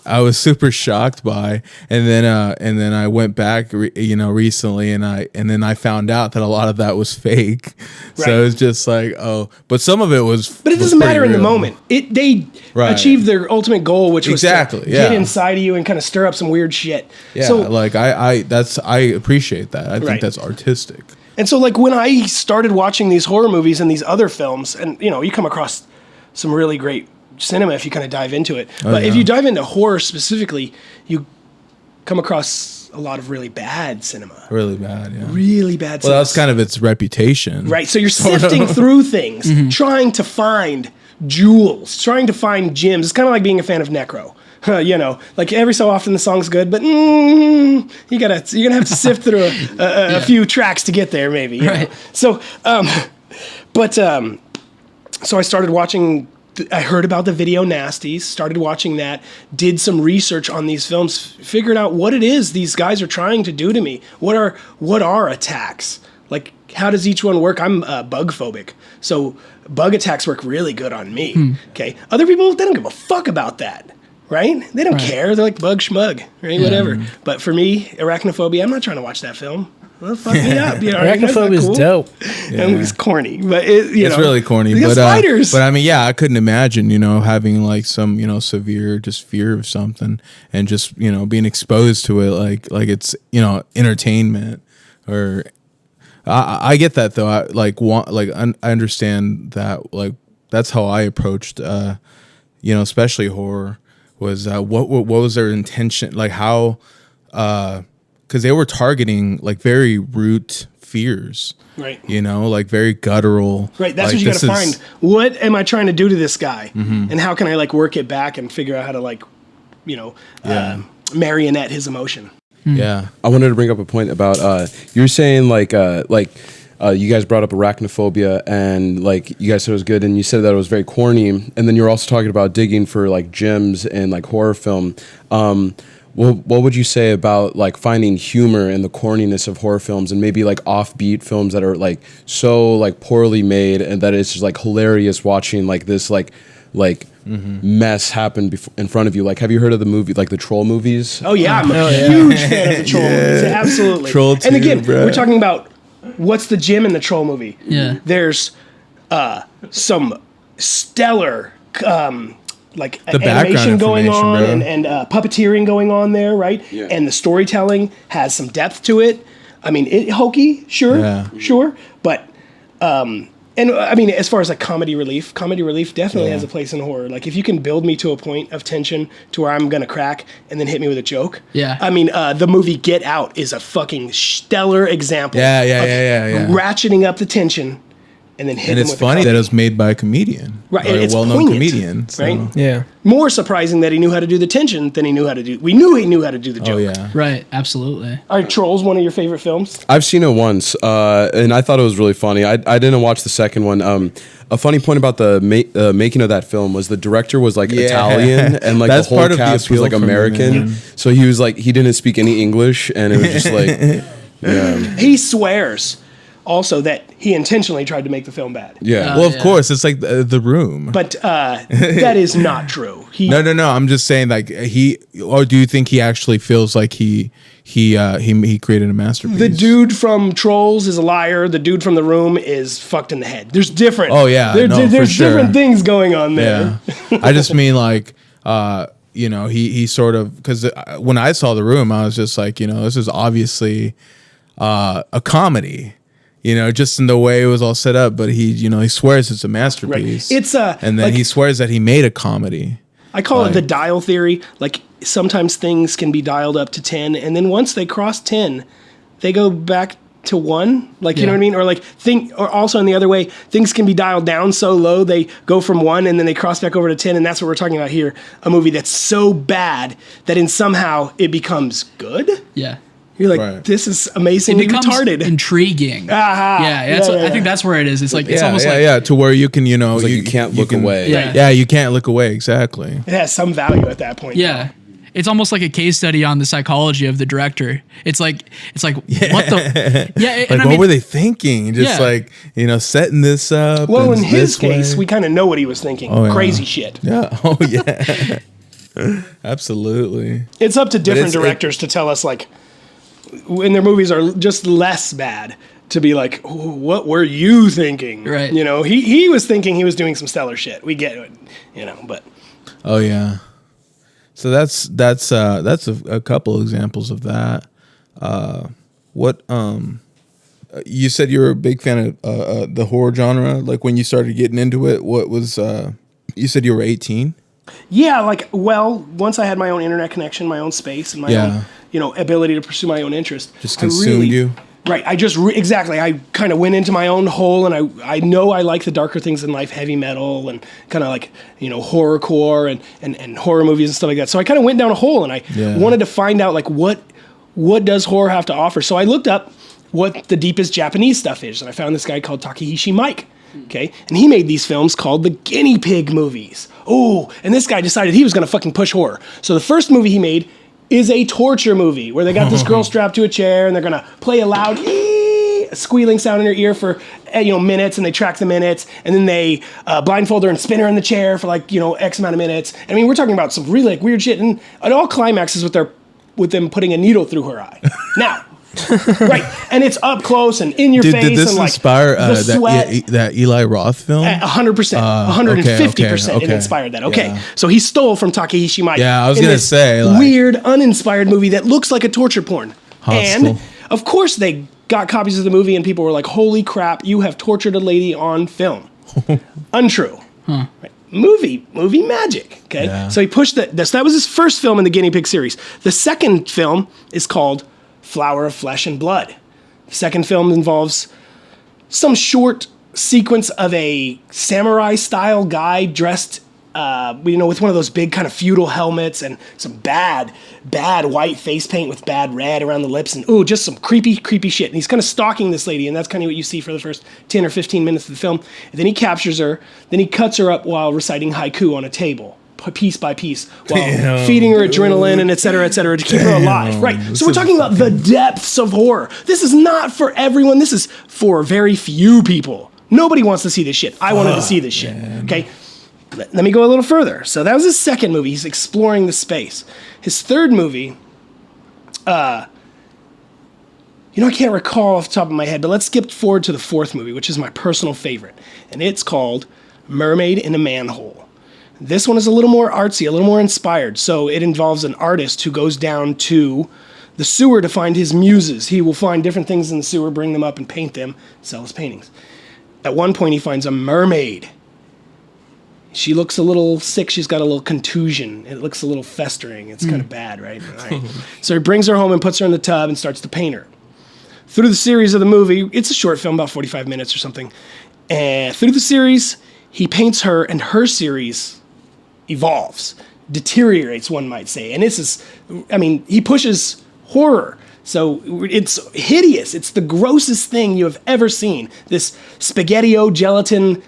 I was super shocked by, and then I went back, recently, and then I found out that a lot of that was fake. Right. So it was just like, but some of it was. But it doesn't matter in the moment. They achieved their ultimate goal, which was to get inside of you and kind of stir up some weird shit. Yeah, so, like I appreciate that. I think that's artistic. And so, like, when I started watching these horror movies and these other films, and you come across some really great cinema if you kind of dive into it. But if you dive into horror specifically, you come across a lot of really bad cinema. Really bad, yeah. Really bad cinema. Well, that's kind of its reputation. Right. So you're sifting through things, trying to find jewels, trying to find gems. It's kind of like being a fan of Necro. Like every so often the song's good, but you're gonna have to sift through a few tracks to get there, maybe. Right. So, so I started watching. I heard about the video Nasties, started watching that, did some research on these films, figured out what it is these guys are trying to do to me. What are attacks? Like, how does each one work? I'm bug phobic, so bug attacks work really good on me. Okay, other people, they don't give a fuck about that. Right? They don't care. They're like bug schmug, right? Whatever. But for me, arachnophobia, I'm not trying to watch that film. Well, fuck me up. Arachnophobia is dope. And it's corny, but it's really corny. But spiders. But I mean, I couldn't imagine, having like some, severe just fear of something and just, being exposed to it like it's, entertainment or. I get that though. I understand that. Like that's how I approached, especially horror. Was what was their intention? Like how, because they were targeting like very root fears, right? Like very guttural. Right. That's what you got to find. What am I trying to do to this guy, and how can I like work it back and figure out how to like, marionette his emotion. Yeah. I wanted to bring up a point about you were saying you guys brought up arachnophobia and like you guys said it was good and you said that it was very corny and then you're also talking about digging for like gems in like horror film. What would you say about like finding humor in the corniness of horror films and maybe like offbeat films that are like so like poorly made and that it's just like hilarious watching like this mess happen in front of you? Like, have you heard of the movie, like the Troll movies? Oh yeah, I'm a huge fan of the Troll movies. Absolutely. Troll 2, and again, bro. we're talking about what's the gem in the Troll movie. Yeah. There's some stellar like The animation background going on information, bro. and puppeteering going on there, right? Yeah. And the storytelling has some depth to it. I mean, hokey, sure, but and I mean, as far as like comedy relief definitely has a place in horror. Like if you can build me to a point of tension to where I'm gonna crack and then hit me with a joke. Yeah. I mean, the movie Get Out is a fucking stellar example. Yeah. Ratcheting up the tension and then hit And him it's with funny a that it couple. was made by a comedian, Right, by it's a well-known poignant, comedian. So. right? Yeah. More surprising that he knew how to do the tension than he knew how to do. We knew he knew how to do the joke. Oh yeah. Right. Absolutely. Are Trolls one of your favorite films? I've seen it once, and I thought it was really funny. I didn't watch the second one. A funny point about the making of that film was the director was like Italian, and like That's the whole part of the cast was appeal like for me, American. man. So he was like he didn't speak any English, and it was just like, yeah, He swears also that he intentionally tried to make the film bad. yeah. Well, of course, it's like the Room. But that is not true. He No. I'm just saying, like or do you think he actually feels like he created a masterpiece? The dude from Trolls is a liar. The dude from The Room is fucked in the head. There's different. Oh, yeah, no, for there's sure. different things going on there. Yeah, I just mean like he sort of, because when I saw The Room, I was just like, this is obviously a comedy. Just in the way it was all set up, but he swears it's a masterpiece. Right. It's and then like, he swears that he made a comedy. I call it the dial theory. Like sometimes things can be dialed up to 10, and then once they cross 10, they go back to 1. Like you know what I mean? Or like or also in the other way, things can be dialed down so low they go from 1 and then they cross back over to 10, and that's what we're talking about here. A movie that's so bad that somehow it becomes good. Yeah. You're like, Right. this is amazingly It becomes retarded. intriguing. Aha. I think that's where it is. It's like it's almost like to where you can It's like you can't look away. Yeah. Yeah, you can't look away. Exactly. It has some value at that point. yeah. It's almost like a case study on the psychology of the director. It's like what the Like, what were they thinking? Just Yeah. setting this up. Well, and in his this way. case, we kind of know what he was thinking. Oh, yeah. Crazy shit. Yeah. Oh yeah. Absolutely. It's up to different it's- directors to tell us, like, when their movies are just less bad, to be like, what were you thinking? Right. He was thinking he was doing some stellar shit. We get it, but Oh yeah. So that's a couple examples of that. What you said you were a big fan of the horror genre. Like when you started getting into it, what was you said you were 18? yeah, like, well, once I had my own internet connection, my own space, and my own, ability to pursue my own interest, Just consumed you. Right. I just exactly. I kind of went into my own hole, and I know I like the darker things in life, heavy metal, and kind of like horrorcore and horror movies and stuff like that. So I kind of went down a hole, and I wanted to find out like what does horror have to offer. So I looked up what the deepest Japanese stuff is, and I found this guy called Takashi Miike. Okay, and he made these films called the Guinea Pig movies. Oh, and this guy decided he was going to fucking push horror. So the first movie he made is a torture movie where they got this girl strapped to a chair and they're gonna play a loud squealing sound in her ear for minutes, and they track the minutes, and then they blindfold her and spin her in the chair for like X amount of minutes. I mean, we're talking about some really like weird shit, and it all climaxes with them putting a needle through her eye. Now. Right, and it's up close and in your face. Did this and like inspire the sweat. that Eli Roth film? 100%, 150% it inspired that. Okay, so he stole from Takashi Miike. Yeah, I was in gonna this say, like, weird, uninspired movie that looks like a torture porn. Hostile. And of course, they got copies of the movie, and people were like, "Holy crap, you have tortured a lady on film." Untrue. Right. Movie magic. Okay, Yeah. so he pushed that was his first film in the Guinea Pig series. The second film is called Flower of Flesh and Blood. The second film involves some short sequence of a samurai-style guy dressed, with one of those big kind of feudal helmets and some bad white face paint with bad red around the lips, and just some creepy shit. And he's kind of stalking this lady, and that's kind of what you see for the first 10 or 15 minutes of the film. And then he captures her, then he cuts her up while reciting haiku on a table, piece by piece, while feeding her adrenaline and et cetera, to keep her alive. Right. So we're talking about the depths of horror. This is not for everyone. This is for very few people. Nobody wants to see this shit. I wanted to see this shit. Okay. Let me go a little further. So that was his second movie. He's exploring the space. His third movie, I can't recall off the top of my head, but let's skip forward to the fourth movie, which is my personal favorite. And it's called Mermaid in a Manhole. This one is a little more artsy, a little more inspired. So it involves an artist who goes down to the sewer to find his muses. He will find different things in the sewer, bring them up and paint them, sell his paintings. At one point, he finds a mermaid. She looks a little sick. She's got a little contusion. It looks a little festering. It's kind of bad, right? So he brings her home and puts her in the tub and starts to paint her. Through the series of the movie, it's a short film, about 45 minutes or something, And through the series, he paints her, and her series evolves, deteriorates, one might say. And this is, I mean, he pushes horror. So it's hideous. It's the grossest thing you have ever seen. This spaghetti-o gelatin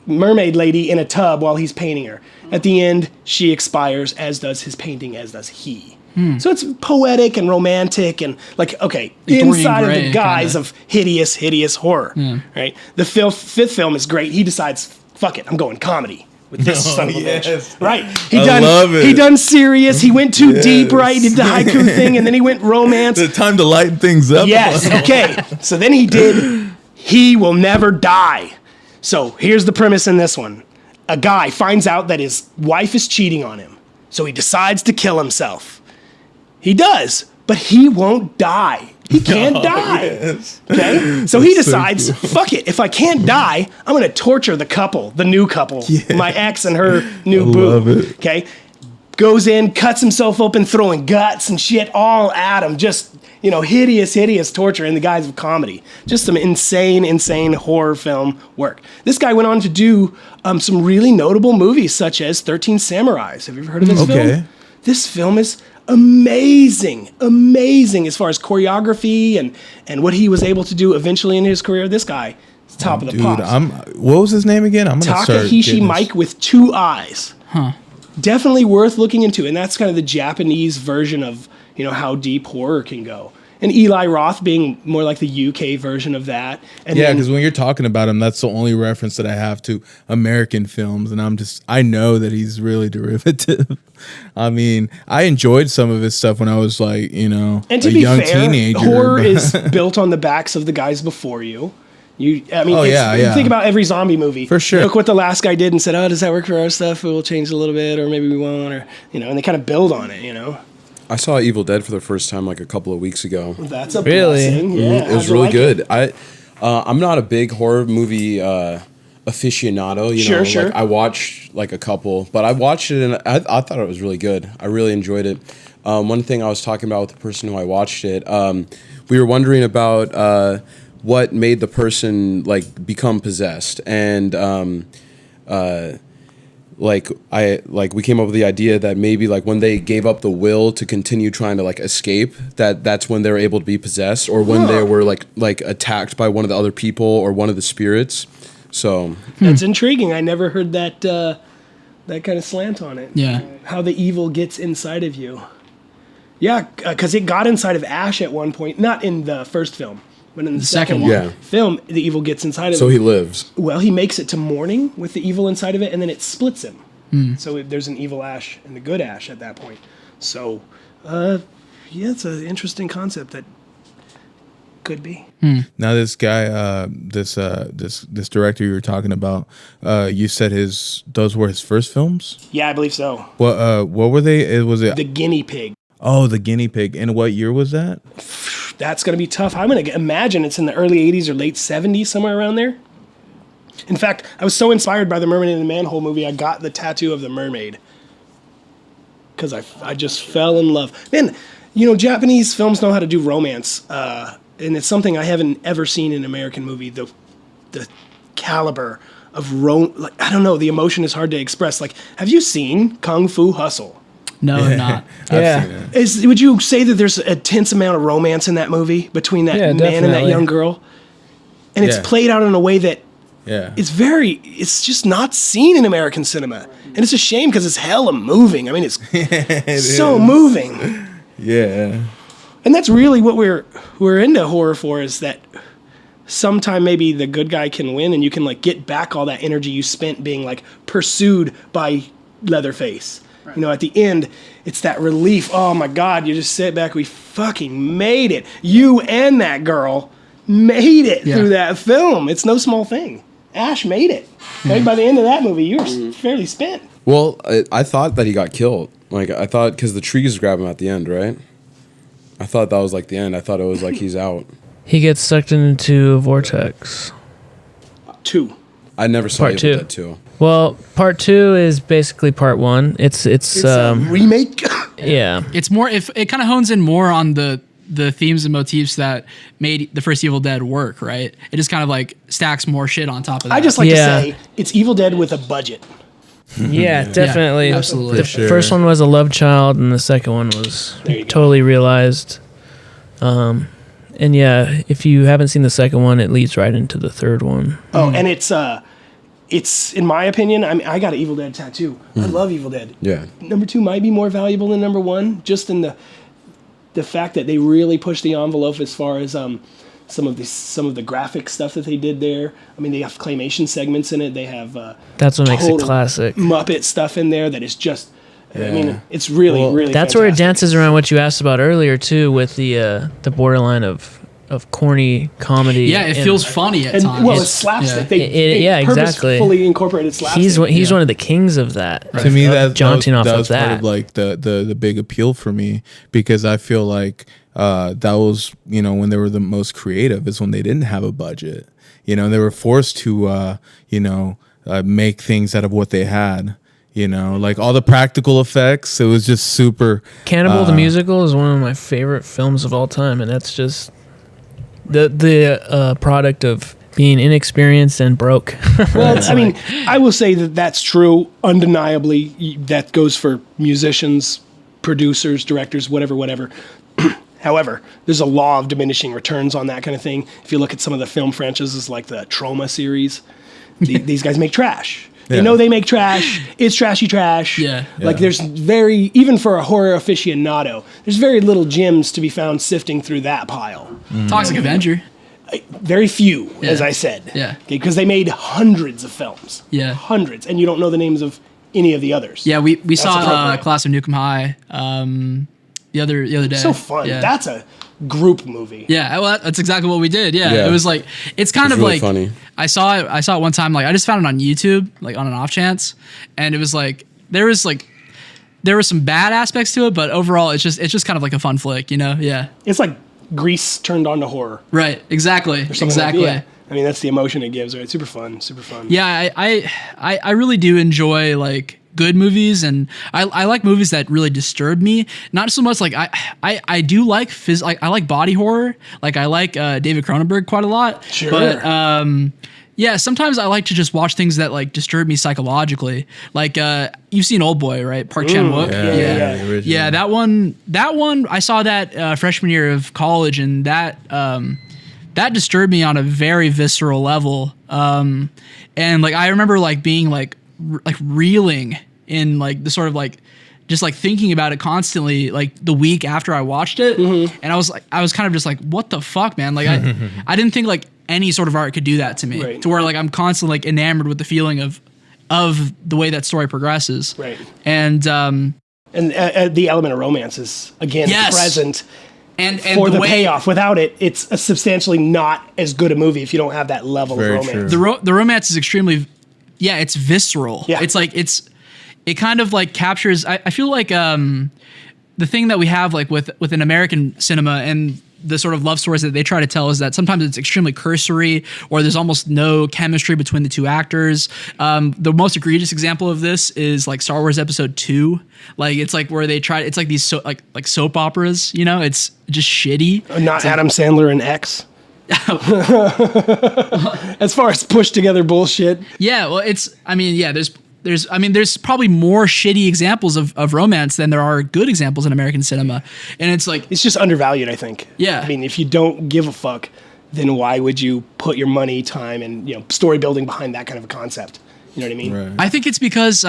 mermaid lady in a tub while he's painting her. At the end, she expires, as does his painting, as does he. So it's poetic and romantic and like, okay, Dorian inside of Gray, the guise kinda. of hideous horror, right? The fifth film is great. He decides, fuck it, I'm going comedy with this son of a bitch. Right. love it. He done serious. He went too deep, right? He did the haiku thing, and then he went romance. The time to lighten things up. Yes. Okay. So then he did He Will Never Die. So here's the premise in this one. A guy finds out that his wife is cheating on him. So he decides to kill himself. He does, but he won't die. He can't die. Yes. Okay? So he decides, fuck it. If I can't die, I'm going to torture the couple, the new couple, my ex and her new boo. love it. Okay? Goes in, cuts himself open, throwing guts and shit all at him. Just, hideous torture in the guise of comedy. Just some insane horror film work. This guy went on to do some really notable movies, such as 13 Samurais. Have you ever heard of this film? This film is amazing as far as choreography and what he was able to do eventually in his career. This guy is top of the pops. What was his name again? I'm gonna start Takashi getting Miike with 2 eyes. Definitely worth looking into, and that's kind of the Japanese version of how deep horror can go. And Eli Roth being more like the UK version of that. And Yeah, because when you're talking about him, that's the only reference that I have to American films, and I know that he's really derivative. I mean, I enjoyed some of his stuff when I was like, and to a be young fair, teenager. horror is built on the backs of the guys before you. You think about every zombie movie. For sure. Look what the last guy did and said, oh, does that work for our stuff? We'll change a little bit, or maybe we won't, or, and they kind of build on it, I saw Evil Dead for the first time like a couple of weeks ago. That's a Really? blessing. Yeah, It was really good. I'm not a big horror movie aficionado. Sure. Like I watched like a couple, but I watched it and I thought it was really good. I really enjoyed it. One thing I was talking about with the person who I watched it, we were wondering about what made the person like become possessed, and we came up with the idea that maybe like when they gave up the will to continue trying to like escape, that's when they were able to be possessed, or when they were like attacked by one of the other people or one of the spirits. So that's intriguing. I never heard that kind of slant on it. Yeah. How the evil gets inside of you. Yeah, because it got inside of Ash at one point, not in the first film, but in the second one. film, the evil gets inside of him. So he lives. Well, he makes it to morning with the evil inside of it, and then it splits him. So there's an evil Ash and the good Ash at that point. So, it's an interesting concept that could be. Now this guy, this director you were talking about, you said those were his first films? Yeah, I believe so. What were they? Was it The Guinea Pig. Oh, The Guinea Pig. And what year was that? That's going to be tough. I'm going to imagine it's in the early 80s or late 70s, somewhere around there. In fact, I was so inspired by the Mermaid in the Manhole movie, I got the tattoo of the mermaid. Because I just fell in love. Man, Japanese films know how to do romance. And it's something I haven't ever seen in an American movie. The caliber of I don't know, the emotion is hard to express. Like, have you seen Kung Fu Hustle? No, I'm not. Yeah. Would you say that there's a tense amount of romance in that movie between that man and that definitely. young girl? And it's played out in a way that it's just not seen in American cinema. And it's a shame because it's hella moving. I mean, it's so moving. Yeah. And that's really what we're into horror for, is that sometime maybe the good guy can win and you can like get back all that energy you spent being like pursued by Leatherface. Right. At the end, it's that relief. Oh my God, you just sit back. We fucking made it. You and that girl made it through that film. It's no small thing. Ash made it. Right? By the end of that movie, you were fairly spent. Well, I thought that he got killed. Like I thought, because the trees grab him at the end, right? I thought that was like the end. I thought it was like he's out. He gets sucked into a vortex. 2. I never saw Part Evil 2. Dead 2. Well, part 2 is basically part 1. It's a remake. yeah. It's more, if it kind of hones in more on the the themes and motifs that made the first Evil Dead work, right? It just kind of like stacks more shit on top of that. I just like to say it's Evil Dead with a budget. Yeah, definitely. Yeah, absolutely. The first one was a love child, and the second one was totally realized. And yeah, if you haven't seen the second one, it leads right into the third one. Oh, and it's in my opinion. I mean, I got an Evil Dead tattoo. I love Evil Dead. Yeah. Number 2 might be more valuable than number 1, just in the fact that they really pushed the envelope as far as some of the graphic stuff that they did there. I mean, they have claymation segments in it. They have that's what makes it classic. Muppet stuff in there that is just. I mean, it's really. That's fantastic. where it dances around what you asked about earlier too, with the borderline of corny comedy. Yeah, it feels funny at and times. well, it's slapstick. They exactly. Fully incorporated slapstick. He's one of the kings of that. To me, that was part of like the big appeal for me, because I feel like that was, when they were the most creative, is when they didn't have a budget. They were forced to make things out of what they had. Like all the practical effects, it was just super. Cannibal the Musical is one of my favorite films of all time, and that's just the product of being inexperienced and broke. Well, I mean, I will say that that's true. Undeniably, that goes for musicians, producers, directors, whatever. However, there's a law of diminishing returns on that kind of thing. If you look at some of the film franchises like the Trauma series, these guys make trash. They know they make trash. It's trashy trash. Yeah. Like there's even for a horror aficionado, there's very little gems to be found sifting through that pile. Toxic Avenger. Very few, as I said. Yeah. Because they made hundreds of films. Yeah. Hundreds. And you don't know the names of any of the others. Yeah, we saw appropriate. Class of Nukem High the other day. So fun. Yeah. That's a group movie. Yeah, well, that's exactly what we did. Yeah, Yeah. it was like it's kind of really like funny. I saw it one time. Like I just found it on YouTube, like on an off chance, and it was like there were some bad aspects to it, but overall it's just kind of like a fun flick, Yeah. It's like Grease turned on to horror. Right. Exactly. Or something Exactly. Like, yeah. I mean, that's the emotion it gives. Right? It's super fun. Yeah, I really do enjoy like good movies, and I like movies that really disturb me. Not so much like I do like I like body horror. Like I like David Cronenberg quite a lot. Sure. But yeah, sometimes I like to just watch things that like disturb me psychologically. Like you've seen Old Boy, right? Park Chan-wook. Yeah. That one I saw that freshman year of college, and that disturbed me on a very visceral level. And like I remember like being like reeling in like the sort of like just like thinking about it constantly like the week after I watched it. And I was kind of just like, what the fuck, man? Like I didn't think like any sort of art could do that to me. Right. To where like I'm constantly like enamored with the feeling of the way that story progresses. Right. And the element of romance is again present. And for the way, payoff. Without it, it's a substantially not as good a movie if you don't have that level Very of romance. true. the romance is extremely, it's visceral. Yeah. It's like it kind of like captures. I feel like the thing that we have like within American cinema and the sort of love stories that they try to tell is that sometimes it's extremely cursory, or there's almost no chemistry between the two actors. The most egregious example of this is like Star Wars Episode 2. Like it's like where they try. It's like these like soap operas. It's just shitty. Not Adam Sandler and X. As far as pushed together bullshit. Yeah, well, there's probably more shitty examples of romance than there are good examples in American cinema, and it's like It's just undervalued, I think. Yeah. I mean, if you don't give a fuck, then why would you put your money, time, and story building behind that kind of a concept? You know what I mean? Right. I think it's because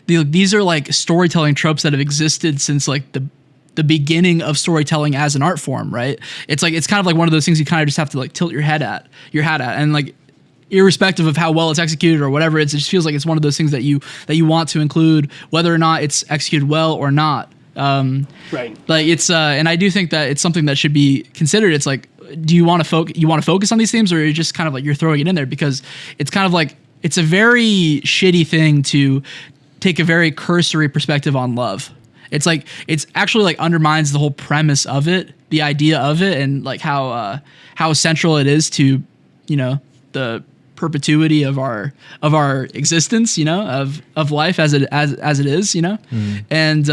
these are like storytelling tropes that have existed since like the beginning of storytelling as an art form, right? It's like it's kind of like one of those things you kind of just have to like tilt your hat at, and like irrespective of how well it's executed or whatever, it just feels like it's one of those things that you want to include, whether or not it's executed well or not. Right. Like it's and I do think that it's something that should be considered. It's like, do you want to focus on these themes, or are you just kind of like you're throwing it in there because it's kind of like it's a very shitty thing to take a very cursory perspective on love. It's like it's actually like undermines the whole premise of it, the idea of it, and like how central it is to the perpetuity of our existence, of life as it is, and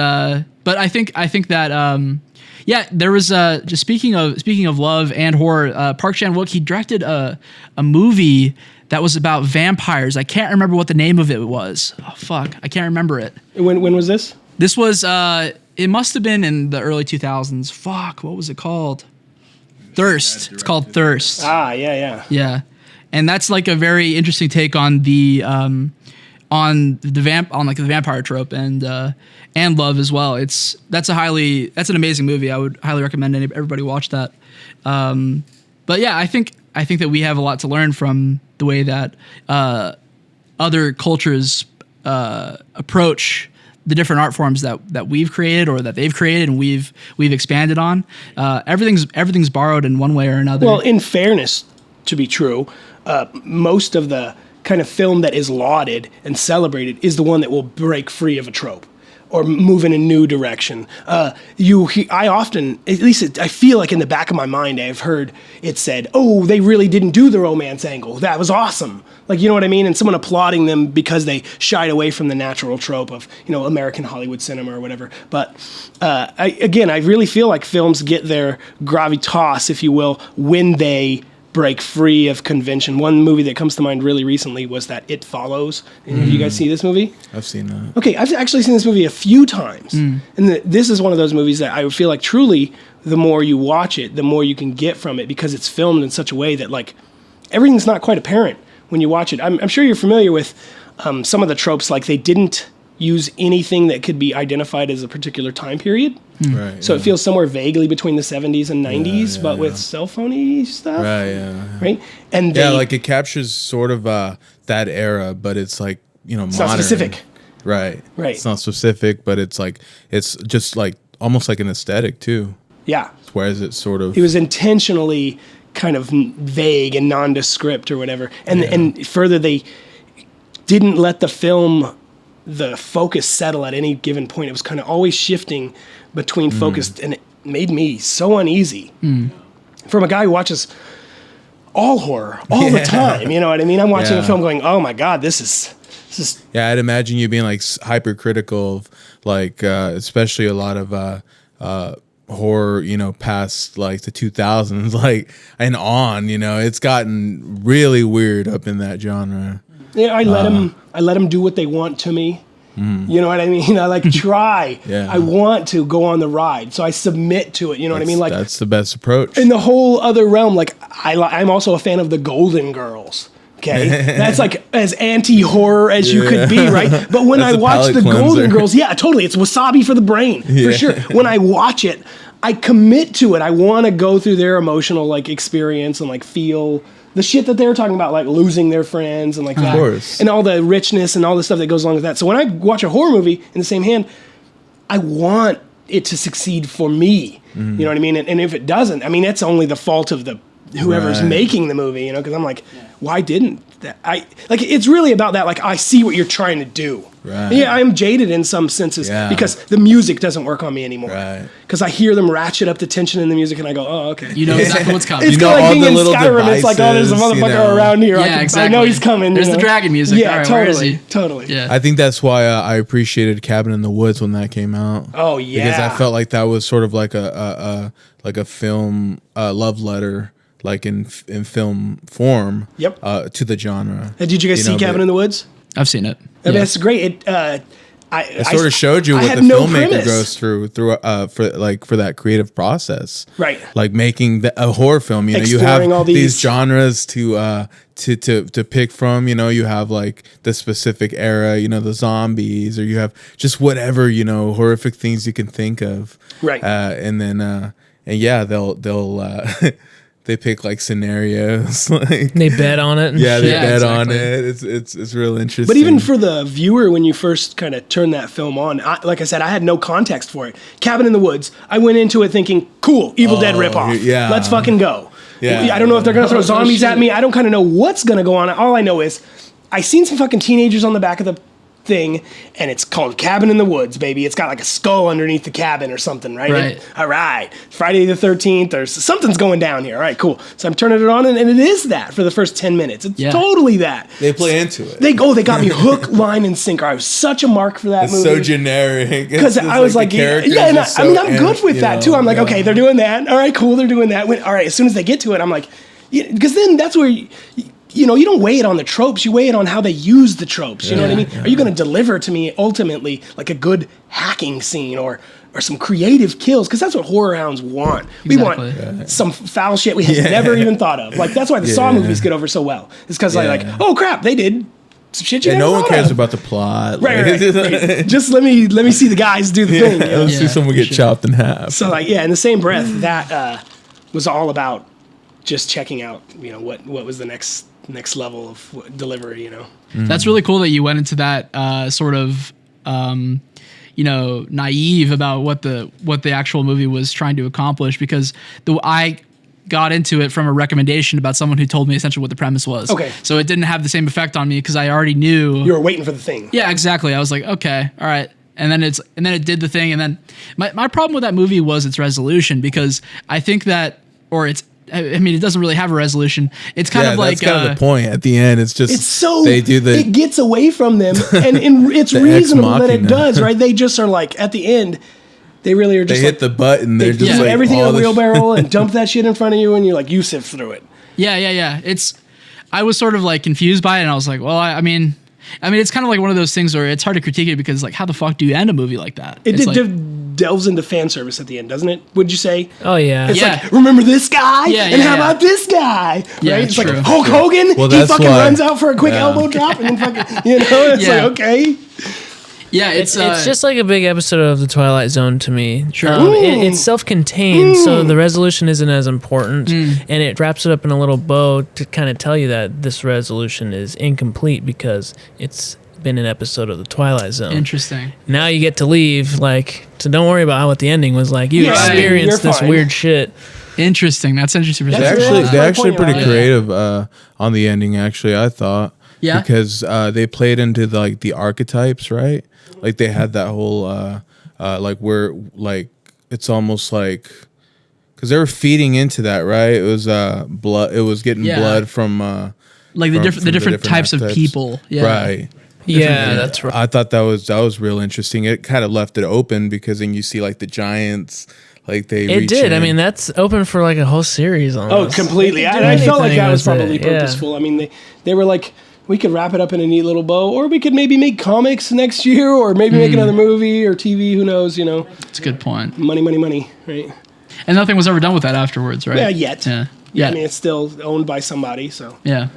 But I think that yeah, there was just speaking of love and horror, Park Chan-wook, he directed a movie that was about vampires. I can't remember what the name of it was. Oh fuck, I can't remember it. When was this? This was it must have been in the early 2000s. Fuck, what was it called? Thirst. It's called Thirst. Ah, yeah. Yeah, and that's like a very interesting take on the vampire trope and love as well. That's an amazing movie. I would highly recommend everybody watch that. But yeah, I think that we have a lot to learn from the way that other cultures approach the different art forms that we've created or that they've created and we've expanded on. Everything's borrowed in one way or another. Well, in fairness, to be true, most of the kind of film that is lauded and celebrated is the one that will break free of a trope or move in a new direction. I often, at least I feel like in the back of my mind, I've heard it said, "Oh, they really didn't do the romance angle. That was awesome." Like, you know what I mean? And someone applauding them because they shied away from the natural trope of, American Hollywood cinema or whatever. But I really feel like films get their gravitas, if you will, when they break free of convention. One movie that comes to mind really recently was that It Follows. Have you guys seen this movie? I've seen that. Okay, I've actually seen this movie a few times. And this is one of those movies that I would feel like truly the more you watch it, the more you can get from it because it's filmed in such a way that like everything's not quite apparent when you watch it. I'm sure you're familiar with some of the tropes, like they didn't use anything that could be identified as a particular time period. Right. So it feels somewhere vaguely between the 70s and 90s, but with cell phone-y stuff. Right, yeah. Right? And like it captures sort of that era, but it's like, modern. It's not specific. Right. Right. It's not specific, but it's like, it's just like almost like an aesthetic too. Yeah. Whereas it's sort of... It was intentionally kind of vague and nondescript or whatever. And further, they didn't let the focus settle at any given point. It was kind of always shifting between focus, and it made me so uneasy. From a guy who watches all horror all the time, you know what I mean? I'm watching a film going, oh my God, this is... Yeah, I'd imagine you being like hypercritical of like, especially a lot of horror, past like the 2000s, like, and on, it's gotten really weird up in that genre. Yeah, I let them do what they want to me. You know what I mean? I like try. I want to go on the ride, so I submit to it. You know what I mean? Like that's the best approach. In the whole other realm, like I'm also a fan of the Golden Girls. Okay, that's like as anti-horror as you could be, right? But when I watch the Golden Girls, yeah, totally, it's wasabi for the brain for sure. When I watch it, I commit to it. I want to go through their emotional like experience and like feel the shit that they're talking about, like losing their friends and like that. Of course. And all the richness and all the stuff that goes along with that. So when I watch a horror movie in the same hand, I want it to succeed for me. You know what I mean? And if it doesn't, I mean, it's only the fault of the whoever's making the movie, because I'm like, why didn't that? It's really about that. Like, I see what you're trying to do. Right. Yeah, I'm jaded in some senses because the music doesn't work on me anymore. Right. Because I hear them ratchet up the tension in the music, and I go, "Oh, okay." You know exactly what's coming. It's kind of like being in Skyrim. Devices, it's like, "Oh, there's a motherfucker around here. Yeah, exactly. I know he's coming." There's the dragon music. Yeah, right, totally. Yeah. I think that's why I appreciated Cabin in the Woods when that came out. Oh yeah, because I felt like that was sort of like a film love letter. Like in film form, to the genre. Did you guys see Cabin in the Woods? I've seen it. I mean, it's great. It sort of showed you what the filmmaker goes through for that creative process, right? Like making a horror film. You have all these genres to pick from. You have like the specific era. The zombies, or you have just whatever horrific things you can think of, right? And then they'll. They pick like scenarios, like they bet on it. They bet on it. It's real interesting. But even for the viewer, when you first kind of turn that film on, like I said, I had no context for it. Cabin in the Woods. I went into it thinking, cool, Evil Dead ripoff. Yeah, let's fucking go. Yeah, I don't know if they're gonna throw zombies at me. I don't kind of know what's gonna go on. All I know is I seen some fucking teenagers on the back of the thing, and it's called Cabin in the Woods, baby. It's got like a skull underneath the cabin or something, right? Right. All right. Friday the 13th, or something's going down here. All right, cool. So I'm turning it on, and it is that for the first 10 minutes. It's totally that. They play into it. They got me hook, line, and sinker. I was such a mark for that It's movie. so generic. Because I was like, and I'm good with that too. I'm like, okay, they're doing that. All right, cool, they're doing that. All right, as soon as they get to it, I'm like, because then that's where you don't weigh it on the tropes. You weigh it on how they use the tropes. You know what I mean? Yeah. Are you going to deliver to me ultimately like a good hacking scene or some creative kills? Because that's what horror hounds want. We want some foul shit we have never even thought of. Like that's why the Saw movies get over so well. It's because like, oh crap, they did some shit you never no one cares of. about the plot. Right. Just let me see the guys do the thing. Let's see someone get chopped in half. So like in the same breath, that was all about just checking out. What was the next level of delivery. That's really cool that you went into that sort of naive about what the actual movie was trying to accomplish, because I got into it from a recommendation about someone who told me essentially what the premise was. Okay. So it didn't have the same effect on me because I already knew. You were waiting for the thing. Yeah, exactly. I was like, okay, all right. And then it did the thing. And then my problem with that movie was its resolution, because I think that, it doesn't really have a resolution. It's kind of like... that's kind of the point. At the end, it's just... It's so... it gets away from them, and it's reasonable that it does, right? They just are like, at the end, they really are just They hit the button, they're just like... everything in a wheelbarrow and dump that shit in front of you, and you're like, you sift through it. Yeah. I was sort of like confused by it, and I was like, well, I mean, it's kind of like one of those things where it's hard to critique it, because like, how the fuck do you end a movie like that? It delves into fan service at the end, doesn't it? Would you say? Oh yeah. It's like, remember this guy? And how about this guy? Yeah, right? It's true. like Hulk Hogan. Well, he fucking runs out for a quick elbow drop, and then fucking, it's like, okay. Yeah, it's just like a big episode of The Twilight Zone to me. Sure. It's self-contained, so the resolution isn't as important, and it wraps it up in a little bow to kind of tell you that this resolution is incomplete because it's been an episode of The Twilight Zone. Interesting. Now you get to leave, so don't worry about what the ending was like. You experienced this weird shit. Interesting. That's interesting. They're actually pretty creative on the ending, actually, I thought. Yeah. Because they played into the archetypes, right? Like they had that whole it's almost like, because they were feeding into that, right? It was blood. It was getting blood from the different types of people. Yeah. Right. Yeah, that's right. I thought that was real interesting. It kind of left it open, because then you see the giants, it did. In. That's open for a whole series almost. Oh, completely. I felt like that was probably purposeful. Yeah. They were like, we could wrap it up in a neat little bow, or we could maybe make comics next year, or maybe make another movie or TV. Who knows? It's a good point. Money, right? And nothing was ever done with that afterwards, right? Yeah, yet. Yeah. It's still owned by somebody. So. Yeah.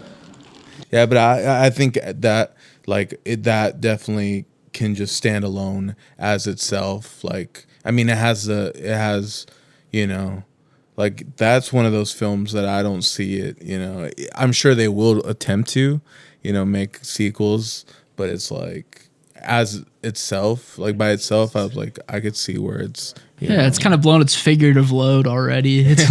Yeah, but I think that that definitely can just stand alone as itself. It has that's one of those films that I don't see it. I'm sure they will attempt to, make sequels, but it's as itself, by itself, I was I could see where it's. It's kind of blown its figurative load already. It's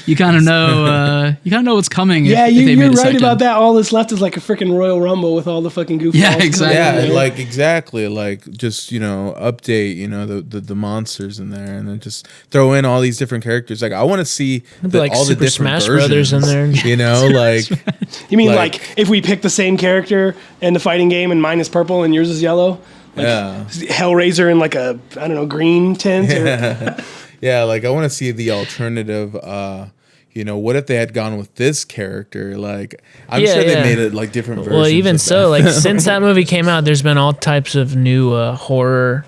you kind of know what's coming. Yeah, you're right about that. All that's left is a freaking Royal Rumble with all the fucking goofballs. Yeah, exactly. Yeah, exactly. Just update the monsters in there, and then just throw in all these different characters. I want to see all Super the different Smash versions, Brothers in there. You mean if we pick the same character in the fighting game and mine is purple and yours is yellow? Hellraiser in a green tint. Yeah, I want to see the alternative. What if they had gone with this character? I'm sure they made it different versions. Well, even so, since that movie came out, there's been all types of new horror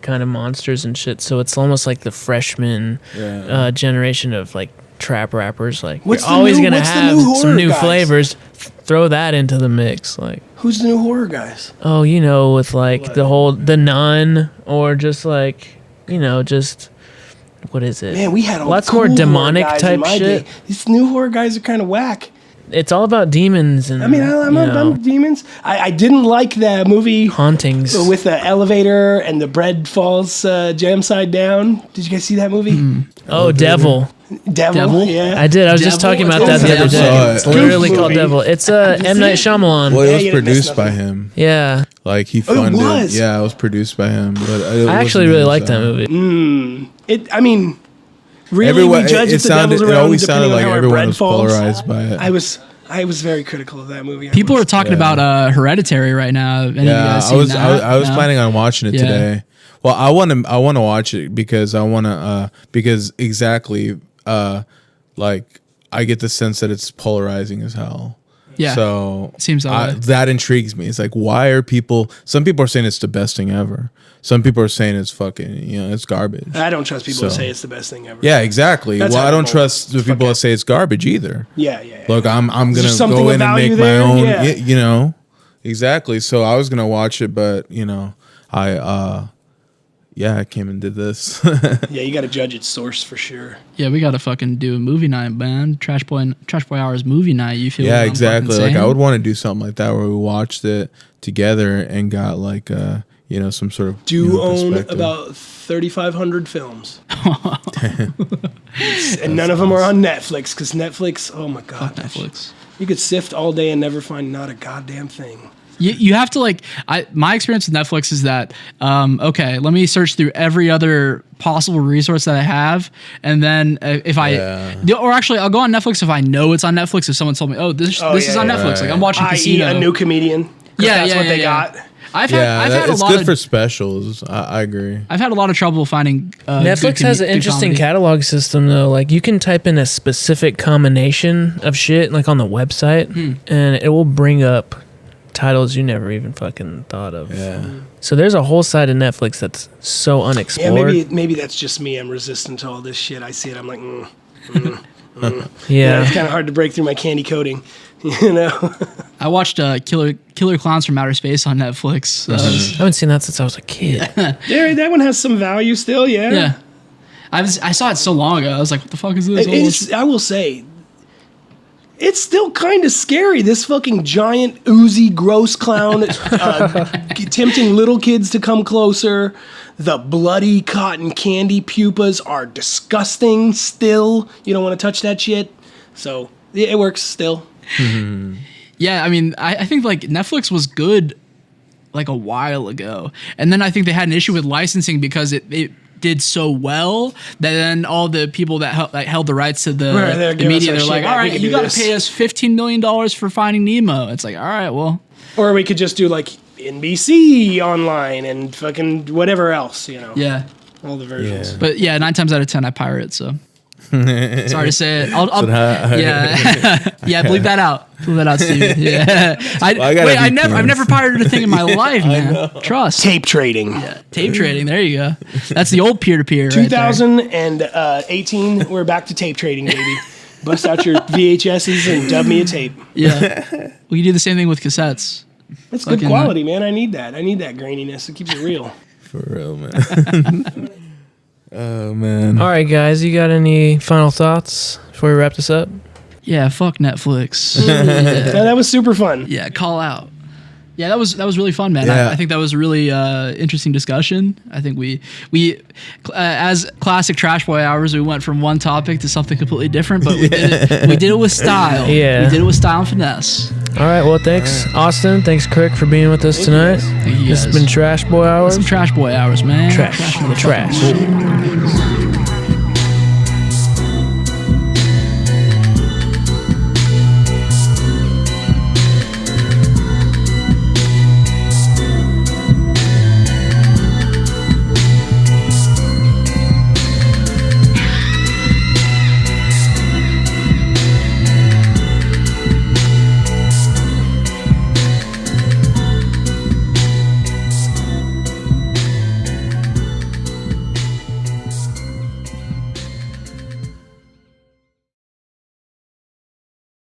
kind of monsters and shit. So it's almost like the freshman generation of trap rappers. We're always gonna have some new flavors. Throw that into the mix. Who's the new horror guys? Oh, with the Nun, or just just what is it? Man, we had lots more demonic type shit. These new horror guys are kind of whack. it's all about demons and. I mean, I'm demons. I didn't like the movie hauntings with the elevator and the bread falls jam side down. Did you guys see that movie? Oh, Devil. Devil, yeah. I did. I was just talking about that the other day. It's literally called Devil. It's M. Night Shyamalan. Well, it was produced by him. Yeah. Like he funded. It was? Yeah, it was produced by him. But I actually really liked that movie. I mean, really, we judge if the devil's around. It always sounded like how our everyone bread was falls. polarized by it. I was very critical of that movie. People are talking about Hereditary right now. Any of you guys I seen was that? I was planning on watching it today. Well, I want to watch it because because exactly like I get the sense that it's polarizing as hell. Yeah. So seems that way. that intrigues me. It's like, why are people? Some people are saying it's the best thing ever. Some people are saying it's fucking, it's garbage. I don't trust people to say it's the best thing ever. Yeah, exactly. That's well, how I don't people trust the people that say it's garbage either. Yeah. Look, I'm gonna go in and make my own. Exactly. So I was gonna watch it, but I came and did this. Yeah, you got to judge its source for sure. Yeah, we got to fucking do a movie night, man. Trash Boy Hours movie night. You feel? Yeah, what I'm exactly. fucking Like I saying? would want to do something like that where we watched it together and got like some sort of Own perspective. about 3,500 films, and none of them are on Netflix because Netflix. Oh my god, Fuck Netflix. You could sift all day and never find not a goddamn thing. You have to my experience with Netflix is that okay, let me search through every other possible resource that I have, and then or actually I'll go on Netflix if I know it's on Netflix. If someone told me, this is on Netflix, like I'm watching Casino, A New Comedian. That's what they got. I've had a it's lot good of for specials. I agree. I've had a lot of trouble finding. Netflix has an interesting catalog system though. Like you can type in a specific combination of shit, like on the website, and it will bring up titles you never even fucking thought of. Yeah. So there's a whole side of Netflix that's so unexplored. Yeah, maybe that's just me. I'm resistant to all this shit. I see it. I'm like, Yeah. It's kind of hard to break through my candy coating. I watched Killer Clowns from Outer Space on Netflix. I haven't seen that since I was a kid. Yeah, that one has some value still. Yeah. Yeah. I saw it so long ago. I was like, what the fuck is this? I will say, it's still kind of scary. This fucking giant, oozy, gross clown tempting little kids to come closer. The bloody cotton candy pupas are disgusting still. You don't want to touch that shit. So, it works still. Yeah, I mean, I think like Netflix was good like a while ago. And then I think they had an issue with licensing because it did so well that then all the people that held the rights to the media, they're like, all right, you got to pay us $15 million for Finding Nemo. It's like, all right, well. Or we could just do like NBC online and fucking whatever else, Yeah. All the versions. Yeah. But yeah, 9 times out of 10, I pirate, so. Sorry to say it. I'll bleep that out. Bleep that out, Steve. Yeah. I've never pirated a thing in my life, man. Trust. Tape trading. Yeah. Tape trading. There you go. That's the old peer-to-peer. 2018, we're back to tape trading, baby. Bust out your VHSs and dub me a tape. Yeah. We can do the same thing with cassettes. That's good quality, man. I need that graininess. It keeps it real. For real, man. Oh man! All right, guys, you got any final thoughts before we wrap this up? Yeah, fuck Netflix. Yeah, that was super fun. Yeah, call out. Yeah, that was really fun, man. Yeah. I think that was a really interesting discussion. I think we as classic Trash Boy Hours, we went from one topic to something completely different, but we did it with style. Yeah, we did it with style and finesse. All right, well, thanks, Austin. Thanks, Kirk, for being with us tonight. Thank you This has been Trash Boy Hours. Some Trash Boy Hours, man. Trash.